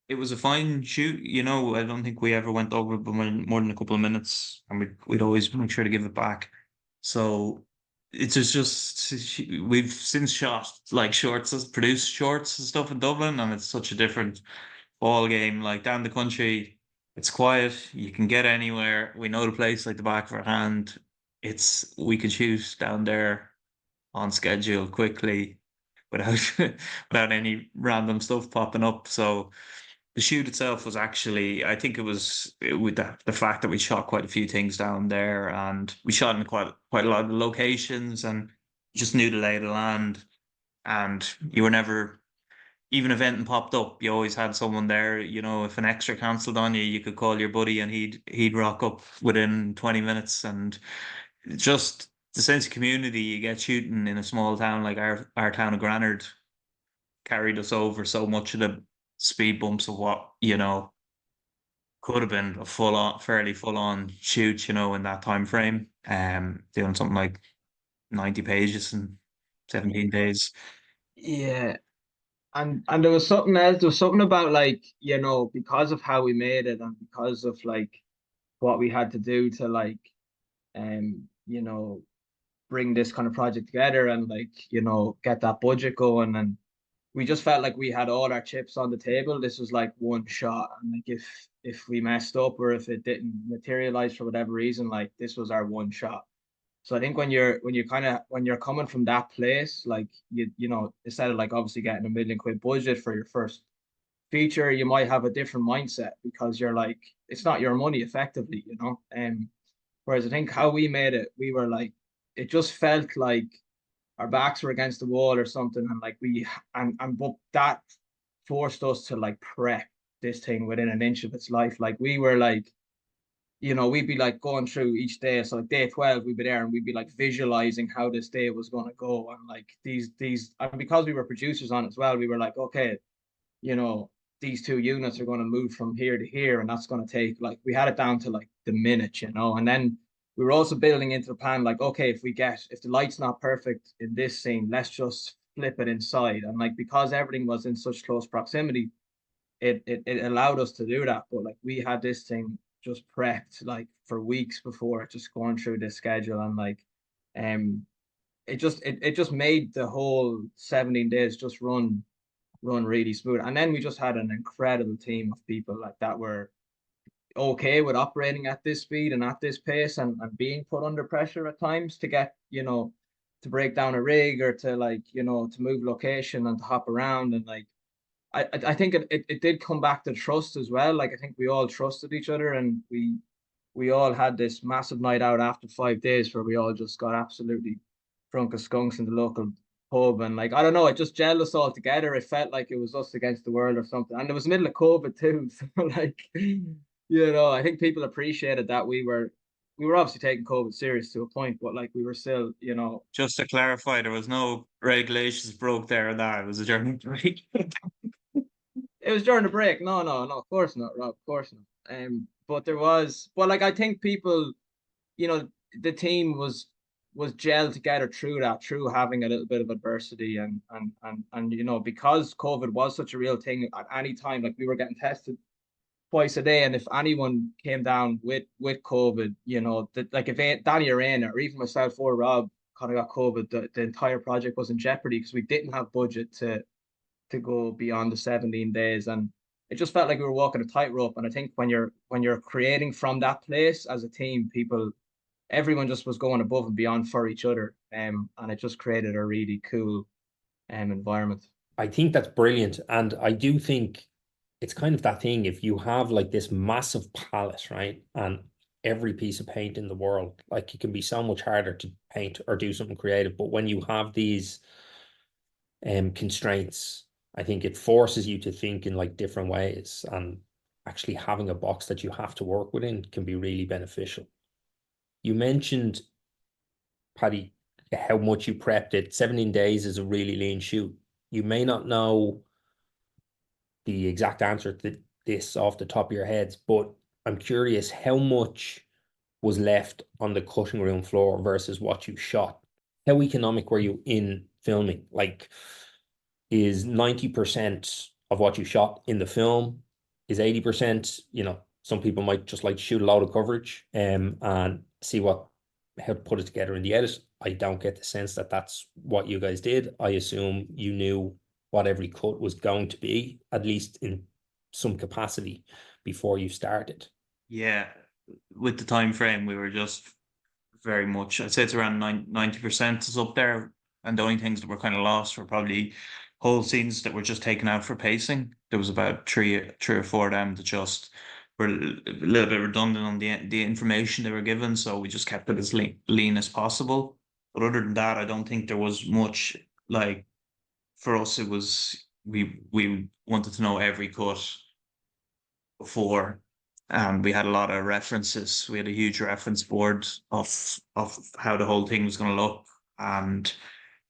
Speaker 2: it was a fine shoot. I don't think we ever went over by more than a couple of minutes, and we'd always make sure to give it back. So it's just we've since shot like shorts, produced shorts and stuff in Dublin, and it's such a different ball game. Like down the country, it's quiet. You can get anywhere. We know the place like the back of our hand. We can shoot down there on schedule quickly without without any random stuff popping up. So the shoot itself was actually, I think with the fact that we shot quite a few things down there, and we shot in quite a lot of locations, and just knew the lay of the land. And you were never, even if anything popped up, you always had someone there. If an extra cancelled on you, you could call your buddy, and he'd rock up within 20 minutes. And just the sense of community you get shooting in a small town like our town of Granard carried us over so much of the speed bumps of what could have been a fairly full on shoot, in that time frame. Doing something like 90 pages in 17 days.
Speaker 3: Yeah. And there was something else. There was something about like, because of how we made it and because of like what we had to do to like um, you know, bring this kind of project together and like, get that budget going. And we just felt like we had all our chips on the table. This was like one shot. And like if we messed up or if it didn't materialize for whatever reason, like this was our one shot. So I think when you're coming from that place, like instead of like obviously getting £1 million budget for your first feature, you might have a different mindset because you're like, it's not your money effectively. Whereas I think how we made it, we were like, it just felt like our backs were against the wall or something, and like but that forced us to like prep this thing within an inch of its life. Like we were like, we'd be like going through each day. So like day 12, we'd be there and we'd be like visualizing how this day was going to go. And like and because we were producers on it as well, we were like, okay, you know, these 2 units are going to move from here to here. And that's going to take like, we had it down to like the minute. And then we were also building into the plan, like, okay, if the light's not perfect in this scene, let's just flip it inside. And like, because everything was in such close proximity, it allowed us to do that. But like we had this thing just prepped like for weeks before, just going through this schedule, and like it just made the whole 17 days just run really smooth. And then we just had an incredible team of people like that were okay with operating at this speed and at this pace, and being put under pressure at times to get to break down a rig or to like to move location and to hop around. And like I think it did come back to trust as well. Like I think we all trusted each other, and we all had this massive night out after 5 days where we all just got absolutely drunk as skunks in the local pub. And like I don't know, it just gelled us all together. It felt like it was us against the world or something. And it was the middle of COVID too. So like, I think people appreciated that we were obviously taking COVID serious to a point, but like we were still,
Speaker 2: Just to clarify, there was no regulations broke there or that. It was a journey break.
Speaker 3: it was during the break. No, no, no, of course not, Rob, of course not. But like I think people, you know, the team was gelled together through having a little bit of adversity. And because COVID was such a real thing at any time, like we were getting tested twice a day, and if anyone came down with COVID, that like if Danny or Aina or even myself or Rob kind of got COVID, the entire project was in jeopardy because we didn't have budget to go beyond the 17 days. And it just felt like we were walking a tightrope. And I think when you're creating from that place as a team, everyone just was going above and beyond for each other. And it just created a really cool environment.
Speaker 1: I think that's brilliant. And I do think
Speaker 4: it's kind of that thing, if you have like this massive palette, right? And every piece of paint in the world, like it can be so much harder to paint or do something creative. But when you have these constraints, I think it forces you to think in like different ways, and actually having a box that you have to work within can be really beneficial. You mentioned, Paddy, how much you prepped it. 17 days is a really lean shoot. You may not know the exact answer to this off the top of your heads, but I'm curious how much was left on the cutting room floor versus what you shot. How economic were you in filming? Like, is 90% of what you shot in the film? Is 80%, some people might just like shoot a lot of coverage and see how to put it together in the edit. I don't get the sense that that's what you guys did. I assume you knew what every cut was going to be, at least in some capacity, before you started.
Speaker 2: Yeah, with the time frame, we were just very much, I'd say it's around 90% is up there. And the only things that were kind of lost were probably whole scenes that were just taken out for pacing. There was about three or four of them that just were a little bit redundant on the information they were given. So we just kept it as lean as possible. But other than that, I don't think there was much. Like, for us, it was, we wanted to know every cut before. And we had a lot of references. We had a huge reference board of how the whole thing was going to look, and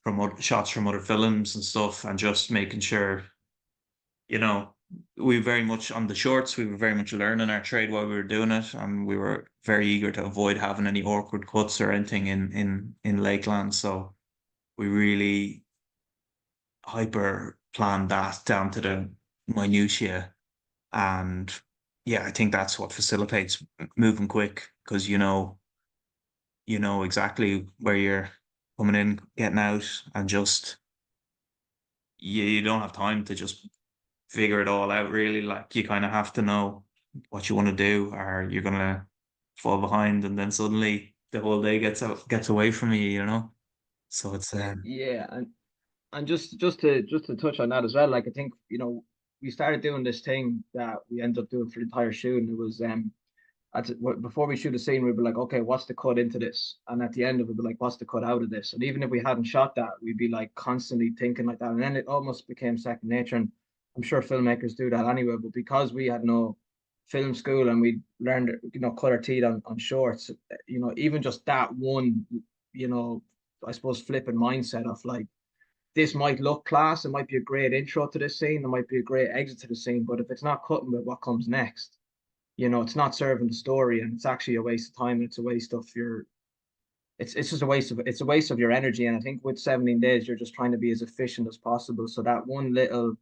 Speaker 2: from shots from other films and stuff, and just making sure, you know, we very much on the shorts, we were very much learning our trade while we were doing it, and we were very eager to avoid having any awkward cuts or anything in Lakeland. So we really hyper planned that down to the minutiae. And yeah, I think that's what facilitates moving quick, because you know exactly where you're coming in, getting out, and just you don't have time to just figure it all out really. Like, you kind of have to know what you want to do, or you're gonna fall behind, and then suddenly the whole day gets away from you. So it's
Speaker 3: Yeah, and just to touch on that as well, like I think, we started doing this thing that we ended up doing for the entire shoot, and it was before we shoot a scene, we'd be like, okay, what's the cut into this? And at the end of it, we'd be like, what's the cut out of this? And even if we hadn't shot that, we'd be like constantly thinking like that. And then it almost became second nature. And I'm sure filmmakers do that anyway, but because we had no film school and we learned, cut our teeth on shorts, even just that one, I suppose flipping mindset of like, this might look class, it might be a great intro to this scene, it might be a great exit to the scene, but if it's not cutting with what comes next, it's not serving the story, and it's actually a waste of time, and it's a waste of your it's just a waste of your energy. And I think with 17 days you're just trying to be as efficient as possible. So that one little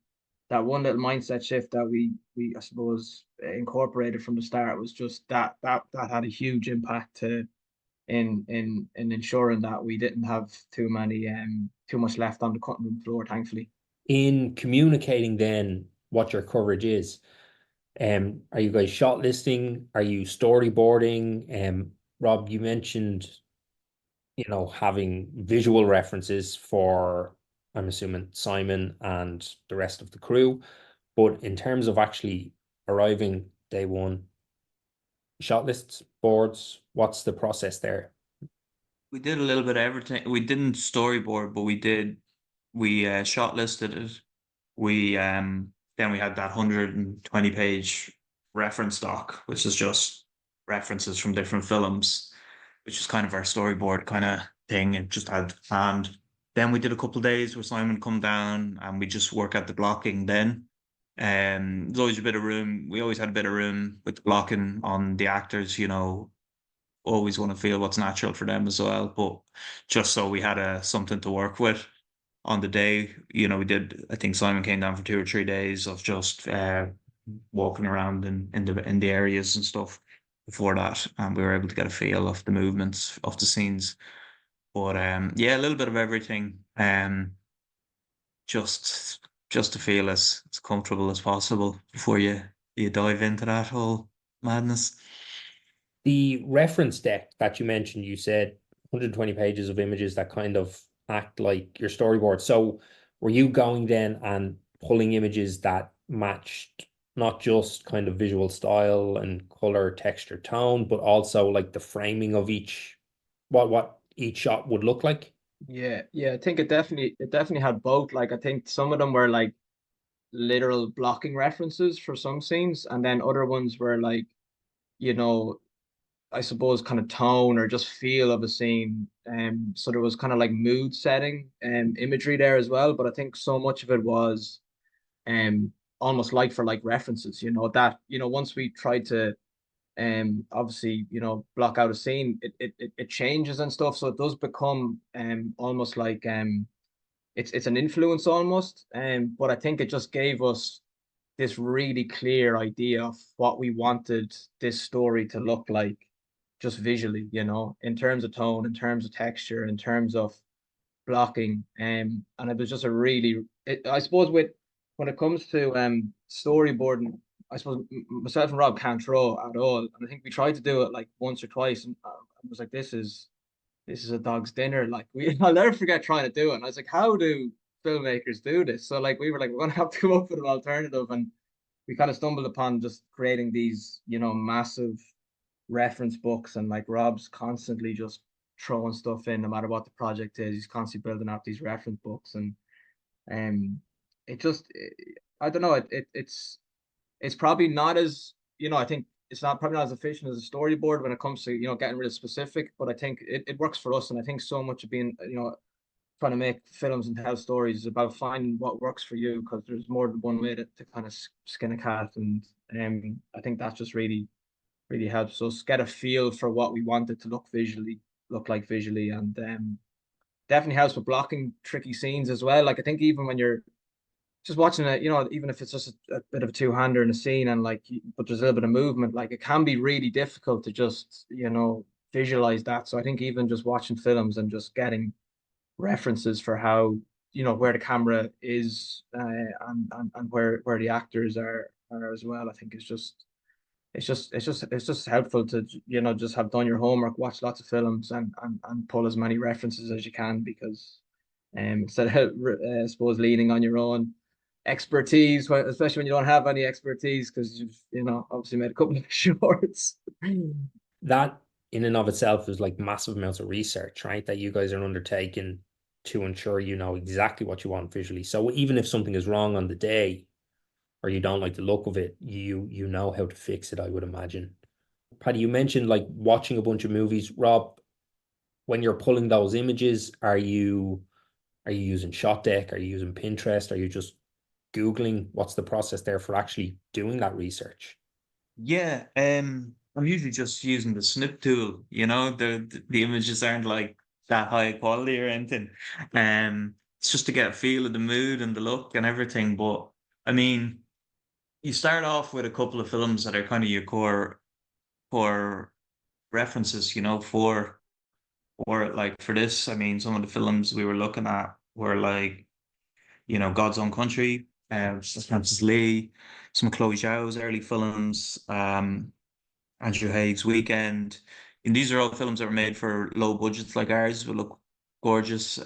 Speaker 3: mindset shift that we I suppose incorporated from the start was just that had a huge impact in ensuring that we didn't have too much left on the cutting room floor, thankfully.
Speaker 4: In communicating then what your coverage is, are you guys shortlisting? Are you storyboarding? Rob, you mentioned, having visual references for, I'm assuming, Simon and the rest of the crew. But in terms of actually arriving day one, shortlists, boards, what's the process there?
Speaker 2: we did a little bit of everything. We didn't storyboard, but we shortlisted it. We then we had that 120-page reference doc, which is just references from different films, which is kind of our storyboard kind of thing. It just had, and then we did a couple of days where Simon come down and we just work out the blocking then. There's always a bit of room. We always had a bit of room with the blocking on the actors, always want to feel what's natural for them as well. But just so we had something to work with on the day, we did. I think Simon came down for 2 or 3 days of just walking around in the areas and stuff before that, and we were able to get a feel of the movements of the scenes. But yeah, a little bit of everything. Just to feel as comfortable as possible before you dive into that whole madness.
Speaker 4: The reference deck that you mentioned, you said 120 pages of images that kind of act like your storyboard. So were you going then and pulling images that matched not just kind of visual style and color, texture, tone, but also like the framing of each, what each shot would look like?
Speaker 3: Yeah, yeah, I think it definitely had both. Like I think some of them were like literal blocking references for some scenes, and then other ones were like, you know, I suppose kind of tone or just feel of a scene. So there was kind of like mood setting and imagery there as well. But I think so much of it was almost like for like references, that, once we tried to obviously, block out a scene, it changes and stuff. So it does become almost like it's an influence almost. But I think it just gave us this really clear idea of what we wanted this story to look like just visually, in terms of tone, in terms of texture, in terms of blocking. And it was just I suppose when it comes to storyboarding, I suppose myself and Rob can't draw at all. And I think we tried to do it like once or twice, and I was like, this is a dog's dinner. Like I'll never forget trying to do it. And I was like, how do filmmakers do this? So like we were like, we're gonna have to come up with an alternative. And we kind of stumbled upon just creating these, massive reference books, and like Rob's constantly just throwing stuff in no matter what the project is. He's constantly building up these reference books, and um it just I don't know, it's probably not as, I think it's not probably not as efficient as a storyboard when it comes to, getting really specific, but I think it works for us. And I think so much of being, trying to make films and tell stories is about finding what works for you, because there's more than one way to kind of skin a cat. And I think that's just really helps us get a feel for what we want it to look like visually. And definitely helps with blocking tricky scenes as well. Like I think even when you're just watching it, even if it's just a bit of a two-hander in a scene, and like, but there's a little bit of movement, like it can be really difficult to just, visualize that. So I think even just watching films and just getting references for how, where the camera is, and where the actors are as well, I think it's just helpful to, just have done your homework, watch lots of films, and pull as many references as you can, because instead of I suppose leaning on your own expertise, especially when you don't have any expertise, because you've, obviously made a couple of shorts.
Speaker 4: That in and of itself is like massive amounts of research, right? That you guys are undertaking to ensure you know exactly what you want visually. So even if something is wrong on the day, or you don't like the look of it, you know how to fix it, I would imagine. Paddy, you mentioned like watching a bunch of movies. Rob, when you're pulling those images, are you using Shot Deck? Are you using Pinterest? Are you just Googling? What's the process there for actually doing that research?
Speaker 2: Yeah, I'm usually just using the snip tool. The images aren't like that high quality or anything. It's just to get a feel of the mood and the look and everything. But I mean, you start off with a couple of films that are kind of your core references, for like for this. I mean, some of the films we were looking at were like, God's Own Country, Francis Lee, some of Chloe Zhao's early films, Andrew Haig's Weekend. And these are all films that were made for low budgets like ours, would look gorgeous.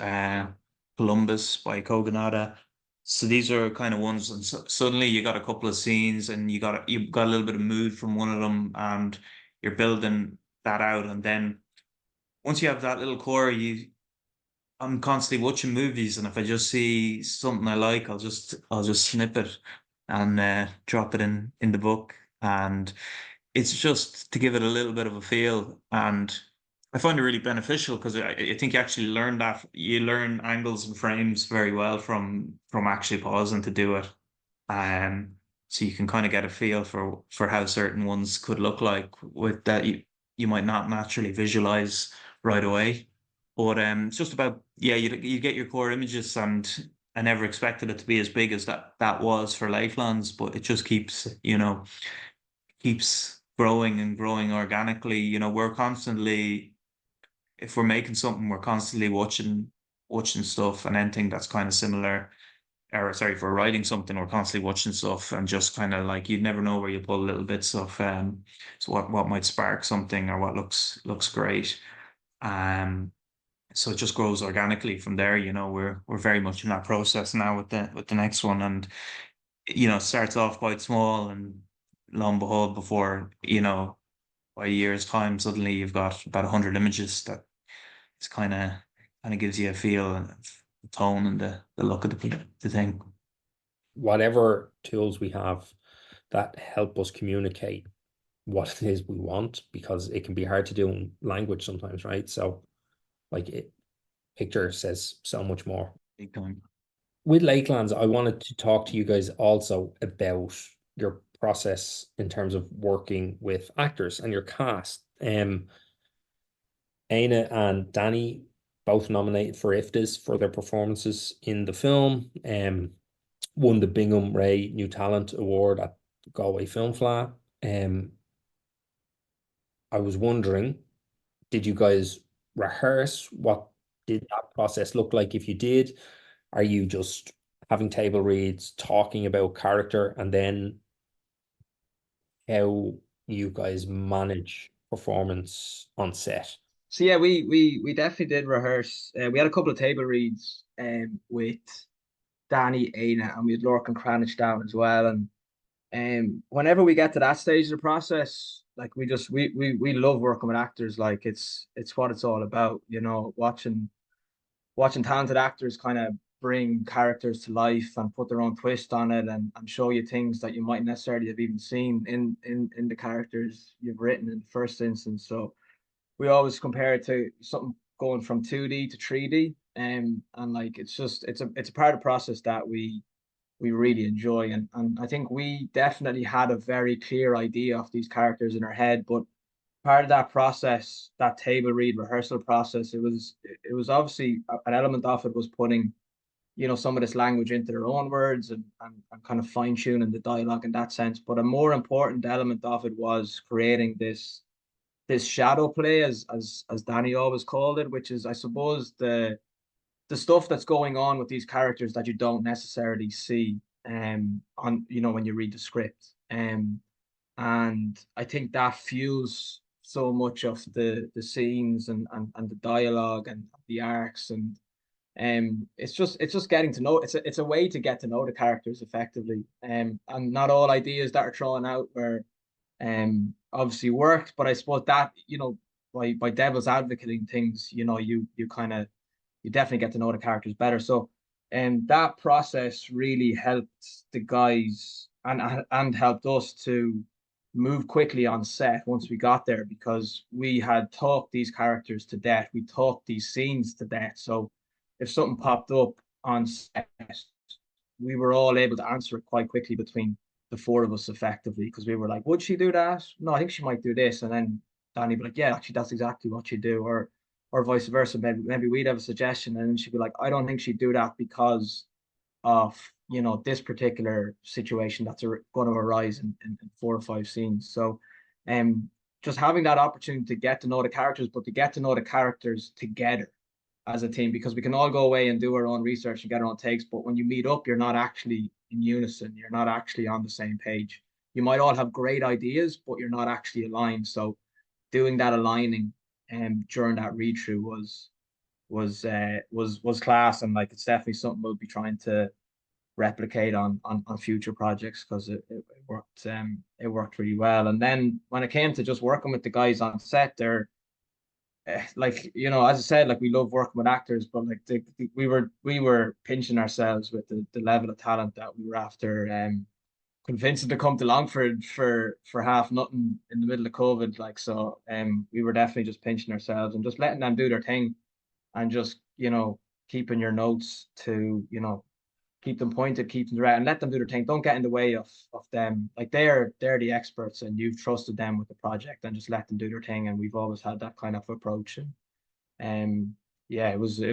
Speaker 2: Columbus by Kogonada. So these are kind of ones, and suddenly you got a couple of scenes, and you got a little bit of mood from one of them, and you're building that out. And then once you have that little core, I'm constantly watching movies, and if I just see something I like, I'll just snip it and drop it in the book. And it's just to give it a little bit of a feel. And I find it really beneficial, because I think you learn angles and frames very well from actually pausing to do it. Um, so you can kind of get a feel for how certain ones could look like, with that you might not naturally visualize right away. But it's just about, yeah, you get your core images. And I never expected it to be as big as that was for Lakelands, but it just keeps growing and growing organically. We're constantly, if we're making something, we're constantly watching stuff, and anything that's kind of similar. Or sorry, if we're writing something, we're constantly watching stuff, and just kind of like, you never know where you pull little bits of so what might spark something, or what looks great. So it just grows organically from there. We're very much in that process now with the next one. And starts off quite small, and lo and behold, before, by a year's time, suddenly you've got about 100 images. That it's kind of gives you a feel and the tone and the look of the thing.
Speaker 4: Whatever tools we have that help us communicate what it is we want, because it can be hard to do in language sometimes, right? So picture says so much more.
Speaker 2: Big time.
Speaker 4: With Lakelands, I wanted to talk to you guys also about your process in terms of working with actors and your cast. Aina and Danny both nominated for IFTAs for their performances in the film. Won the Bingham Ray New Talent Award at Galway Film Fleadh. I was wondering, did you guys rehearse? What did that process look like if you did? Are you just having table reads, talking about character, and then how you guys manage performance on set?
Speaker 3: So yeah, we definitely did rehearse. We had a couple of table reads with Danny, Aina, and we had Lorcan Cranich down as well. And whenever we get to that stage of the process, like we love working with actors. Like it's what it's all about, watching talented actors kind of bring characters to life and put their own twist on it, and show you things that you might necessarily have even seen in the characters you've written in the first instance. So we always compare it to something going from 2D to 3D. And like it's a part of the process that we really enjoy. And I think we definitely had a very clear idea of these characters in our head, but part of that process, that table read rehearsal process, it was obviously an element of it was putting, some of this language into their own words, and kind of fine-tuning the dialogue in that sense. But a more important element of it was creating this shadow play, as Danny always called it, which is, I suppose, the stuff that's going on with these characters that you don't necessarily see on when you read the script. And I think that fuels so much of the scenes and the dialogue and the arcs. And it's just getting to know, it's a way to get to know the characters effectively. And not all ideas that are thrown out were obviously worked, but I suppose that, by devil's advocating things, you definitely get to know the characters better. So, that process really helped the guys and helped us to move quickly on set once we got there, because we had talked these characters to death. We talked these scenes to death. So if something popped up on set, we were all able to answer it quite quickly between the four of us effectively, because we were like, would she do that? No, I think she might do this. And then Danny would be like, yeah, actually, that's exactly what she'd do. Or vice versa. Maybe we'd have a suggestion, and then she'd be like, I don't think she'd do that because of this particular situation that's going to arise in 4 or 5 scenes. So just having that opportunity to get to know the characters, but to get to know the characters together as a team, because we can all go away and do our own research and get our own takes, but when you meet up, you're not actually in unison, you're not actually on the same page. You might all have great ideas, but you're not actually aligned. So doing that aligning during that read through was class. And like it's definitely something we'll be trying to replicate on future projects, because it worked really well. And then when it came to just working with the guys on set, they're like, as I said, like we love working with actors, but like we were pinching ourselves with the level of talent that we were after convincing to come to Longford for half nothing in the middle of COVID. Like, so we were definitely just pinching ourselves and just letting them do their thing, and just keeping your notes to keep them pointed, keep them direct, and let them do their thing. Don't get in the way of them. Like they're the experts, and you've trusted them with the project, and just let them do their thing. And we've always had that kind of approach. And yeah, it was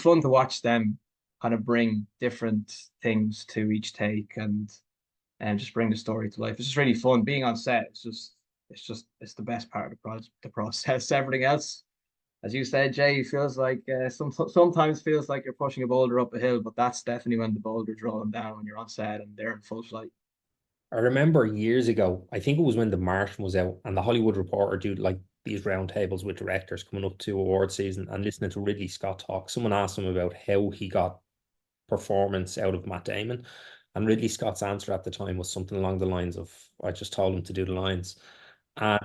Speaker 3: fun to watch them kind of bring different things to each take, and just bring the story to life. It's just really fun being on set. It's the best part of the process. Everything else, as you said, Jay, feels like sometimes feels like you're pushing a boulder up a hill, but that's definitely when the boulder's rolling down, when you're on set and they're in full flight.
Speaker 4: I remember years ago, I think it was when The Martian was out, and the Hollywood Reporter do like these roundtables with directors coming up to award season, and listening to Ridley Scott talk. Someone asked him about how he got performance out of Matt Damon. And Ridley Scott's answer at the time was something along the lines of, I just told him to do the lines. And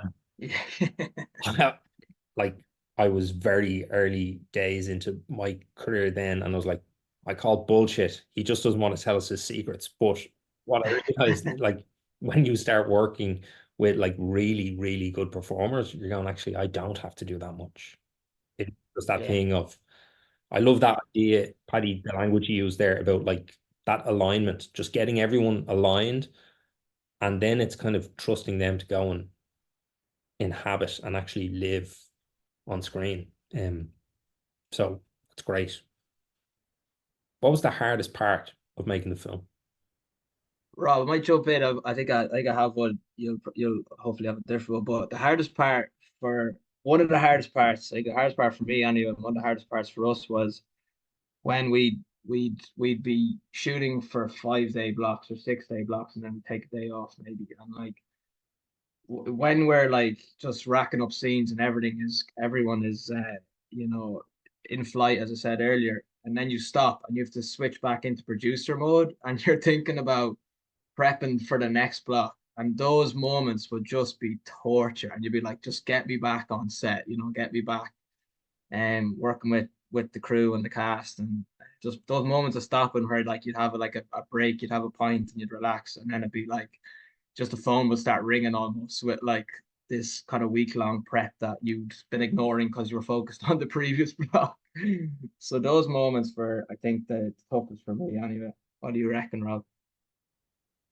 Speaker 4: like, I was very early days into my career then, and I was like, I call bullshit. He just doesn't want to tell us his secrets. But what I realized, like, when you start working with like really, really good performers, you're going, actually, I don't have to do that much. It's just that thing of, I love that idea, Paddy, the language you used there about like that alignment, just getting everyone aligned. And then it's kind of trusting them to go and inhabit and actually live on screen. So it's great. What was the hardest part of making the film?
Speaker 3: Rob, I might jump in. I think I have one. You'll hopefully have a different one. But the hardest part for one of the hardest parts, like the hardest part for me anyway, one of the hardest parts for us was when we'd be shooting for 5 day blocks or 6 day blocks and then take a day off maybe. And like when we're like just racking up scenes and everyone is in flight, as I said earlier, and then you stop and you have to switch back into producer mode and you're thinking about prepping for the next block. And those moments would just be torture. And you'd be like, just get me back on set, get me back and working with the crew and the cast. And just those moments of stopping where like you'd have a break, you'd have a pint and you'd relax. And then it'd be like just the phone would start ringing almost with like this kind of week-long prep that you'd been ignoring because you were focused on the previous block. So those moments were, I think, the toughest for me anyway. What do you reckon, Rob?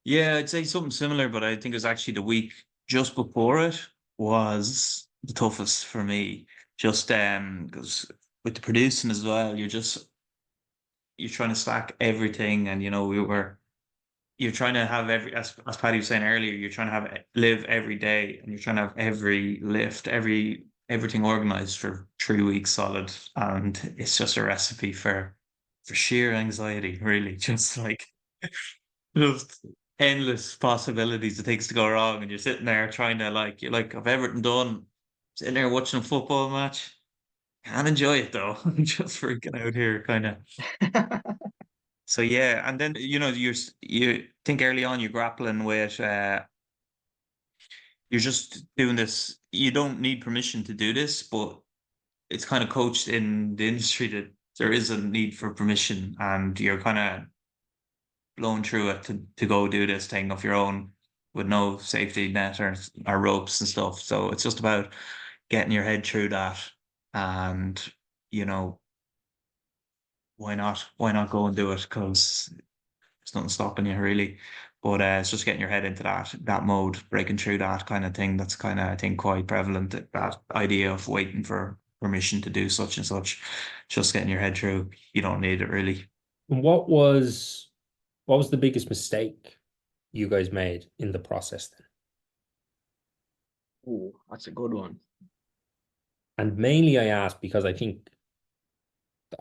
Speaker 2: Yeah, I'd say something similar, but I think it was actually the week just before it was the toughest for me. Just because with the producing as well, you're trying to stack everything, and you're trying to have as Paddy was saying earlier, you're trying to live every day, and you're trying to have every lift, everything organized for 3 weeks solid, and it's just a recipe for sheer anxiety, really. Just like just endless possibilities of things to go wrong, and you're sitting there trying to you're like, I've everything done, sitting there watching a football match. Can't enjoy it though. I'm just freaking out here, kind of. So yeah, and then you think early on you're grappling with you're just doing this. You don't need permission to do this, but it's kind of coached in the industry that there is a need for permission, and you're kind of blown through it to go do this thing of your own with no safety net or ropes and stuff. So it's just about getting your head through that, and you know why not? Why not go and do it? Because there's nothing stopping you really. But it's just getting your head into that mode, breaking through that kind of thing. That's kind of, I think, quite prevalent. That idea of waiting for permission to do such and such, just getting your head through. You don't need it really.
Speaker 4: And what was the biggest mistake you guys made in the process then?
Speaker 3: Oh, that's a good one.
Speaker 4: And mainly I ask because I think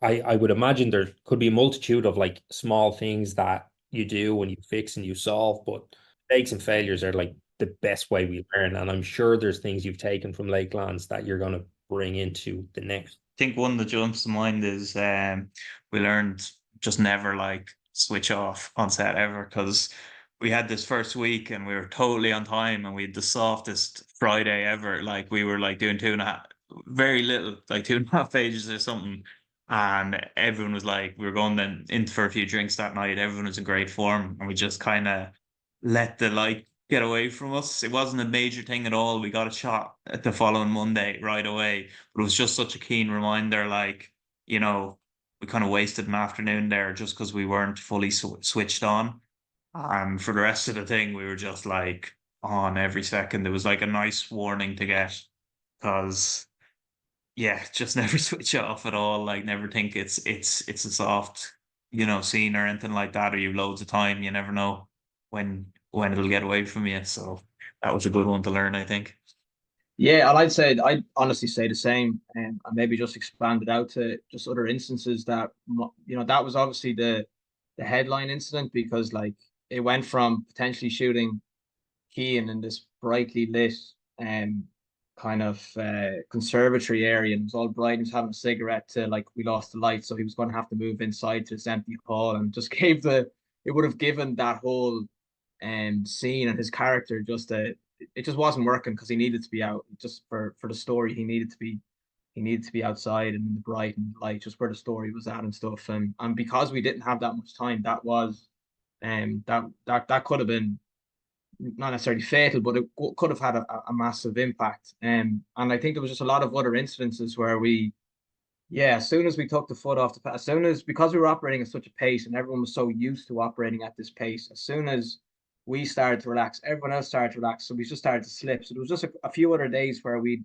Speaker 4: I would imagine there could be a multitude of like small things that you do and you fix and you solve, but mistakes and failures are like the best way we learn. And I'm sure there's things you've taken from Lakelands that you're going to bring into the next.
Speaker 2: I think one that jumps to mind is we learned just never switch off on set ever, because we had this first week and we were totally on time and we had the softest Friday ever. Like we were doing very little, 2.5 pages or something. And everyone was we were going then in for a few drinks that night. Everyone was in great form, and we just kind of let the light get away from us. It wasn't a major thing at all. We got a shot at the following Monday right away, but it was just such a keen reminder. We kind of wasted an afternoon there just because we weren't fully switched on. And for the rest of the thing, we were just on every second. It was like a nice warning to get, because yeah, just never switch off at all. Never think it's a soft, scene or anything like that, or you've loads of time. You never know when it'll get away from you. So that was a good one to learn, I think.
Speaker 3: Yeah, and I'd honestly say the same, and maybe just expand it out to just other instances that that was obviously the headline incident, because it went from potentially shooting Keane in this brightly lit kind of conservatory area, and it was all bright. He was having a cigarette to like we lost the light, so he was going to have to move inside to this empty hall, and just gave the it would have given that whole scene and his character just a it just wasn't working because he needed to be out just for the story. He needed to be outside and in the bright and light, just where the story was at and stuff. And because we didn't have that much time, that was that could have been not necessarily fatal, but it could have had a massive impact. And I think there was just a lot of other incidences where yeah, as soon as we took the foot off as soon as, because we were operating at such a pace and everyone was so used to operating at this pace, as soon as we started to relax, everyone else started to relax. So we just started to slip. So there was just a few other days where we'd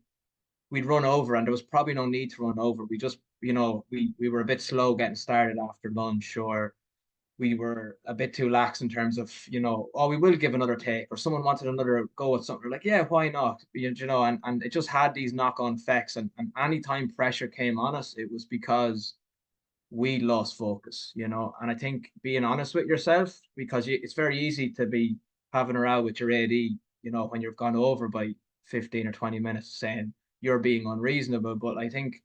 Speaker 3: run over, and there was probably no need to run over. We just, we were a bit slow getting started after lunch, or we were a bit too lax in terms of, oh, we will give another take, or someone wanted another go at something. We're like, yeah, why not? And it just had these knock-on effects. And anytime pressure came on us, it was because we lost focus, And I think being honest with yourself, because it's very easy to be having a row with your AD, when you've gone over by 15 or 20 minutes, saying you're being unreasonable. But I think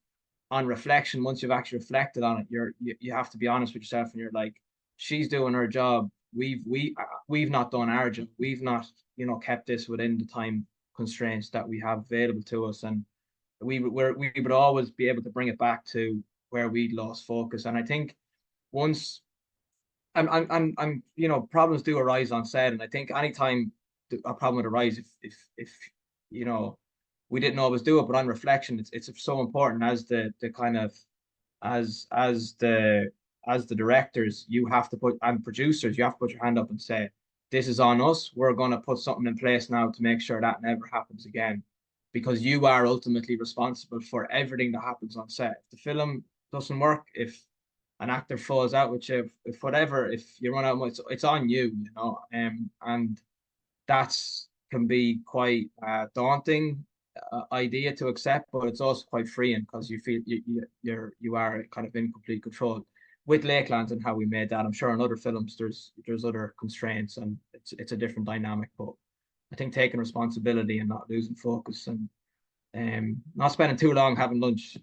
Speaker 3: on reflection, once you've actually reflected on it, you have to be honest with yourself, and you're like, she's doing her job. We've not done our job. We've not, kept this within the time constraints that we have available to us. And we would always be able to bring it back to where we'd lost focus. And I think once I'm problems do arise on set, and I think anytime a problem would arise, if we didn't always do it, but on reflection, it's so important as the kind of as the directors, you have to put, and producers, you have to put your hand up and say, this is on us. We're going to put something in place now to make sure that never happens again, because you are ultimately responsible for everything that happens on set. If the film doesn't work, if an actor falls out with you, if whatever, if you run out of money, it's on you, and that's can be quite daunting idea to accept, but it's also quite freeing because you feel you are kind of in complete control. With Lakelands and how we made that, I'm sure in other films there's other constraints, and it's a different dynamic. But I think taking responsibility and not losing focus, and not spending too long having lunch,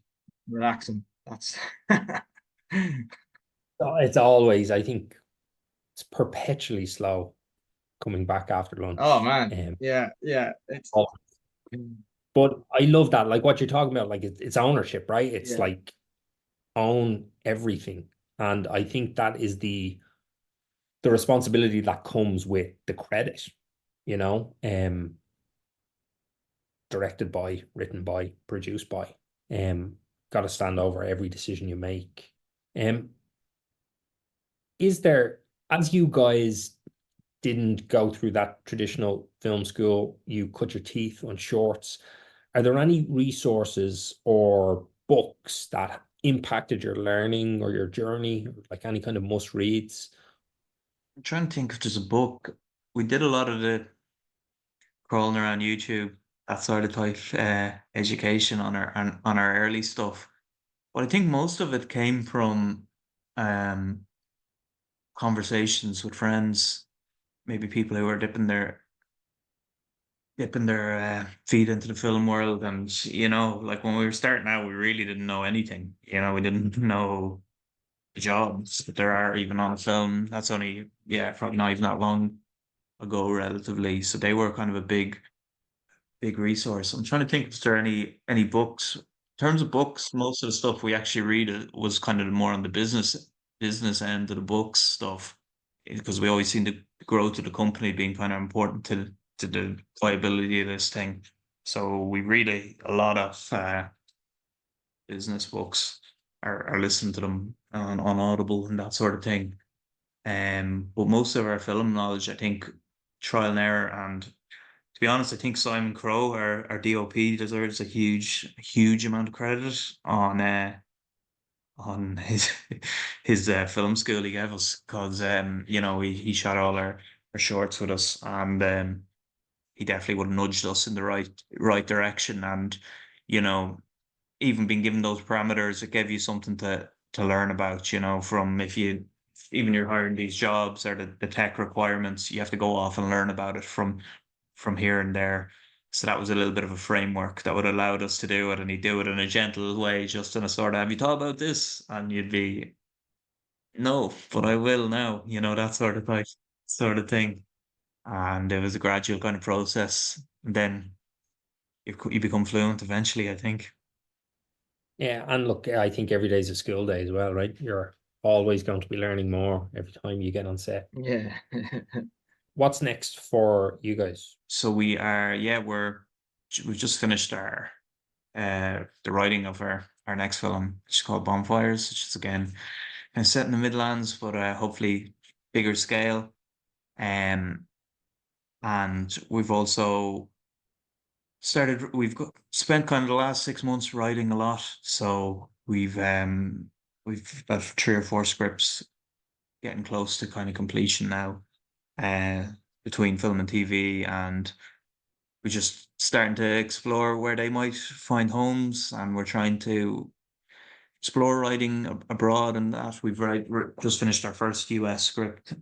Speaker 3: relaxing. That's
Speaker 4: It's always, I think, it's perpetually slow coming back after lunch.
Speaker 3: Oh man, yeah, it's.
Speaker 4: But I love that, like what you're talking about, like it's ownership, right? It's
Speaker 3: Yeah.
Speaker 4: like own everything, and I think that is the responsibility that comes with the credit, directed by, written by, produced by. Got to stand over every decision you make. Is there, as you guys didn't go through that traditional film school, you cut your teeth on shorts, are there any resources or books that impacted your learning or your journey, like any kind of must reads?
Speaker 2: I'm trying to think if there's a book. We did a lot of the crawling around YouTube, that sort of type education on our early stuff. But I think most of it came from conversations with friends, maybe people who are dipping their feet into the film world. And like when we were starting out, we really didn't know anything. We didn't know the jobs that there are even on a film. That's only probably not even that long ago, relatively. So they were kind of a big resource. I'm trying to think if there are any books. In terms of books, most of the stuff we actually read was kind of more on the business end of the books stuff, because we always seen the growth of the company being kind of important to the viability of this thing. So we read a lot of business books, or listen to them on Audible and that sort of thing. But most of our film knowledge, I think, trial and error. And to be honest, I think Simon Crowe, our DOP, deserves a huge amount of credit on his film school he gave us, because he shot all our shorts with us, and he definitely would have nudged us in the right direction. And even being given those parameters, it gave you something to learn about, from if you're hiring these jobs, or the tech requirements, you have to go off and learn about it from here and there. So that was a little bit of a framework that would have allowed us to do it, and he'd do it in a gentle way, just in a sort of, have you thought about this? And you'd be, no, but I will now, that sort of thing. And it was a gradual kind of process. And then you become fluent eventually, I think.
Speaker 4: Yeah, and look, I think every day's a school day as well, right? You're always going to be learning more every time you get on set.
Speaker 3: Yeah.
Speaker 4: What's next for you guys?
Speaker 2: So we've just finished our the writing of our next film, which is called Bonfires, which is again kind of set in the Midlands, but hopefully bigger scale. And we've also spent kind of the last 6 months writing a lot. So we've about 3 or 4 scripts getting close to kind of completion now, between film and TV, and we're just starting to explore where they might find homes, and we're trying to explore writing abroad and that. We've just finished our first US script.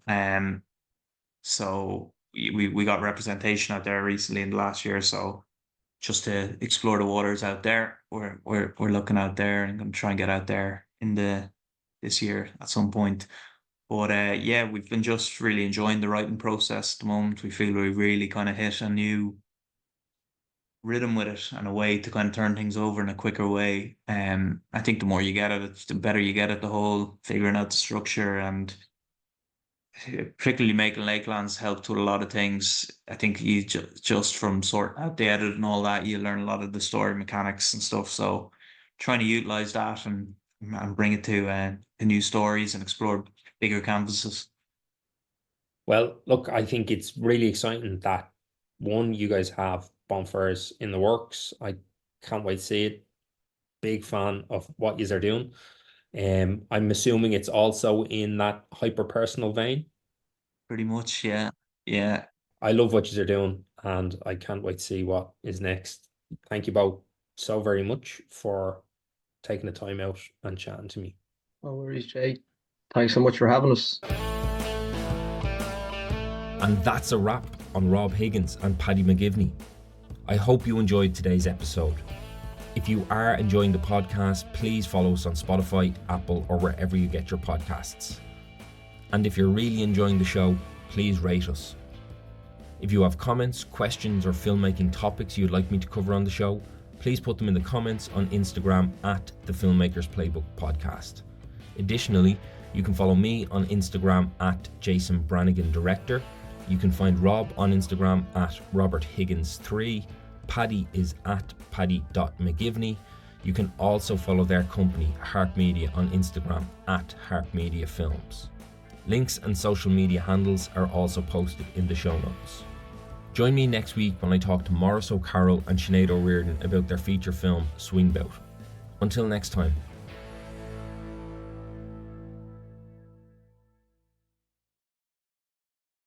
Speaker 2: So we got representation out there recently in the last year. So just to explore the waters out there, we're looking out there and going to try and get out there in this year at some point. But yeah, we've been just really enjoying the writing process at the moment. We feel we really kind of hit a new rhythm with it, and a way to kind of turn things over in a quicker way. I think the more you get at it, the better you get at the whole figuring out the structure, and particularly making Lakelands helped with a lot of things. I think you just from sorting out the edit and all that, you learn a lot of the story mechanics and stuff. So trying to utilize that and bring it to new stories and explore bigger canvases.
Speaker 4: Well, look, I think it's really exciting that one, you guys have Bonfires in the works. I can't wait to see it. Big fan of what you are doing. I'm assuming it's also in that hyper personal vein.
Speaker 2: Pretty much, yeah. Yeah.
Speaker 4: I love what you are doing, and I can't wait to see what is next. Thank you both so very much for taking the time out and chatting to me.
Speaker 3: No worries, Jay. Thanks so much for having us.
Speaker 1: And that's a wrap on Rob Higgins and Paddy McGivney. I hope you enjoyed today's episode. If you are enjoying the podcast, please follow us on Spotify, Apple, or wherever you get your podcasts. And if you're really enjoying the show, please rate us. If you have comments, questions, or filmmaking topics you'd like me to cover on the show, please put them in the comments on Instagram at the Filmmakers Playbook Podcast. Additionally, you can follow me on Instagram at Jason Branagan Director. You can find Rob on Instagram at RobertHiggins3. Paddy is at paddy.mcgivney. You can also follow their company, Harp Media, on Instagram at Harp Media Films. Links and social media handles are also posted in the show notes. Join me next week when I talk to Maurice O'Carroll and Sinead O'Riordan about their feature film, Swingbout. Until next time.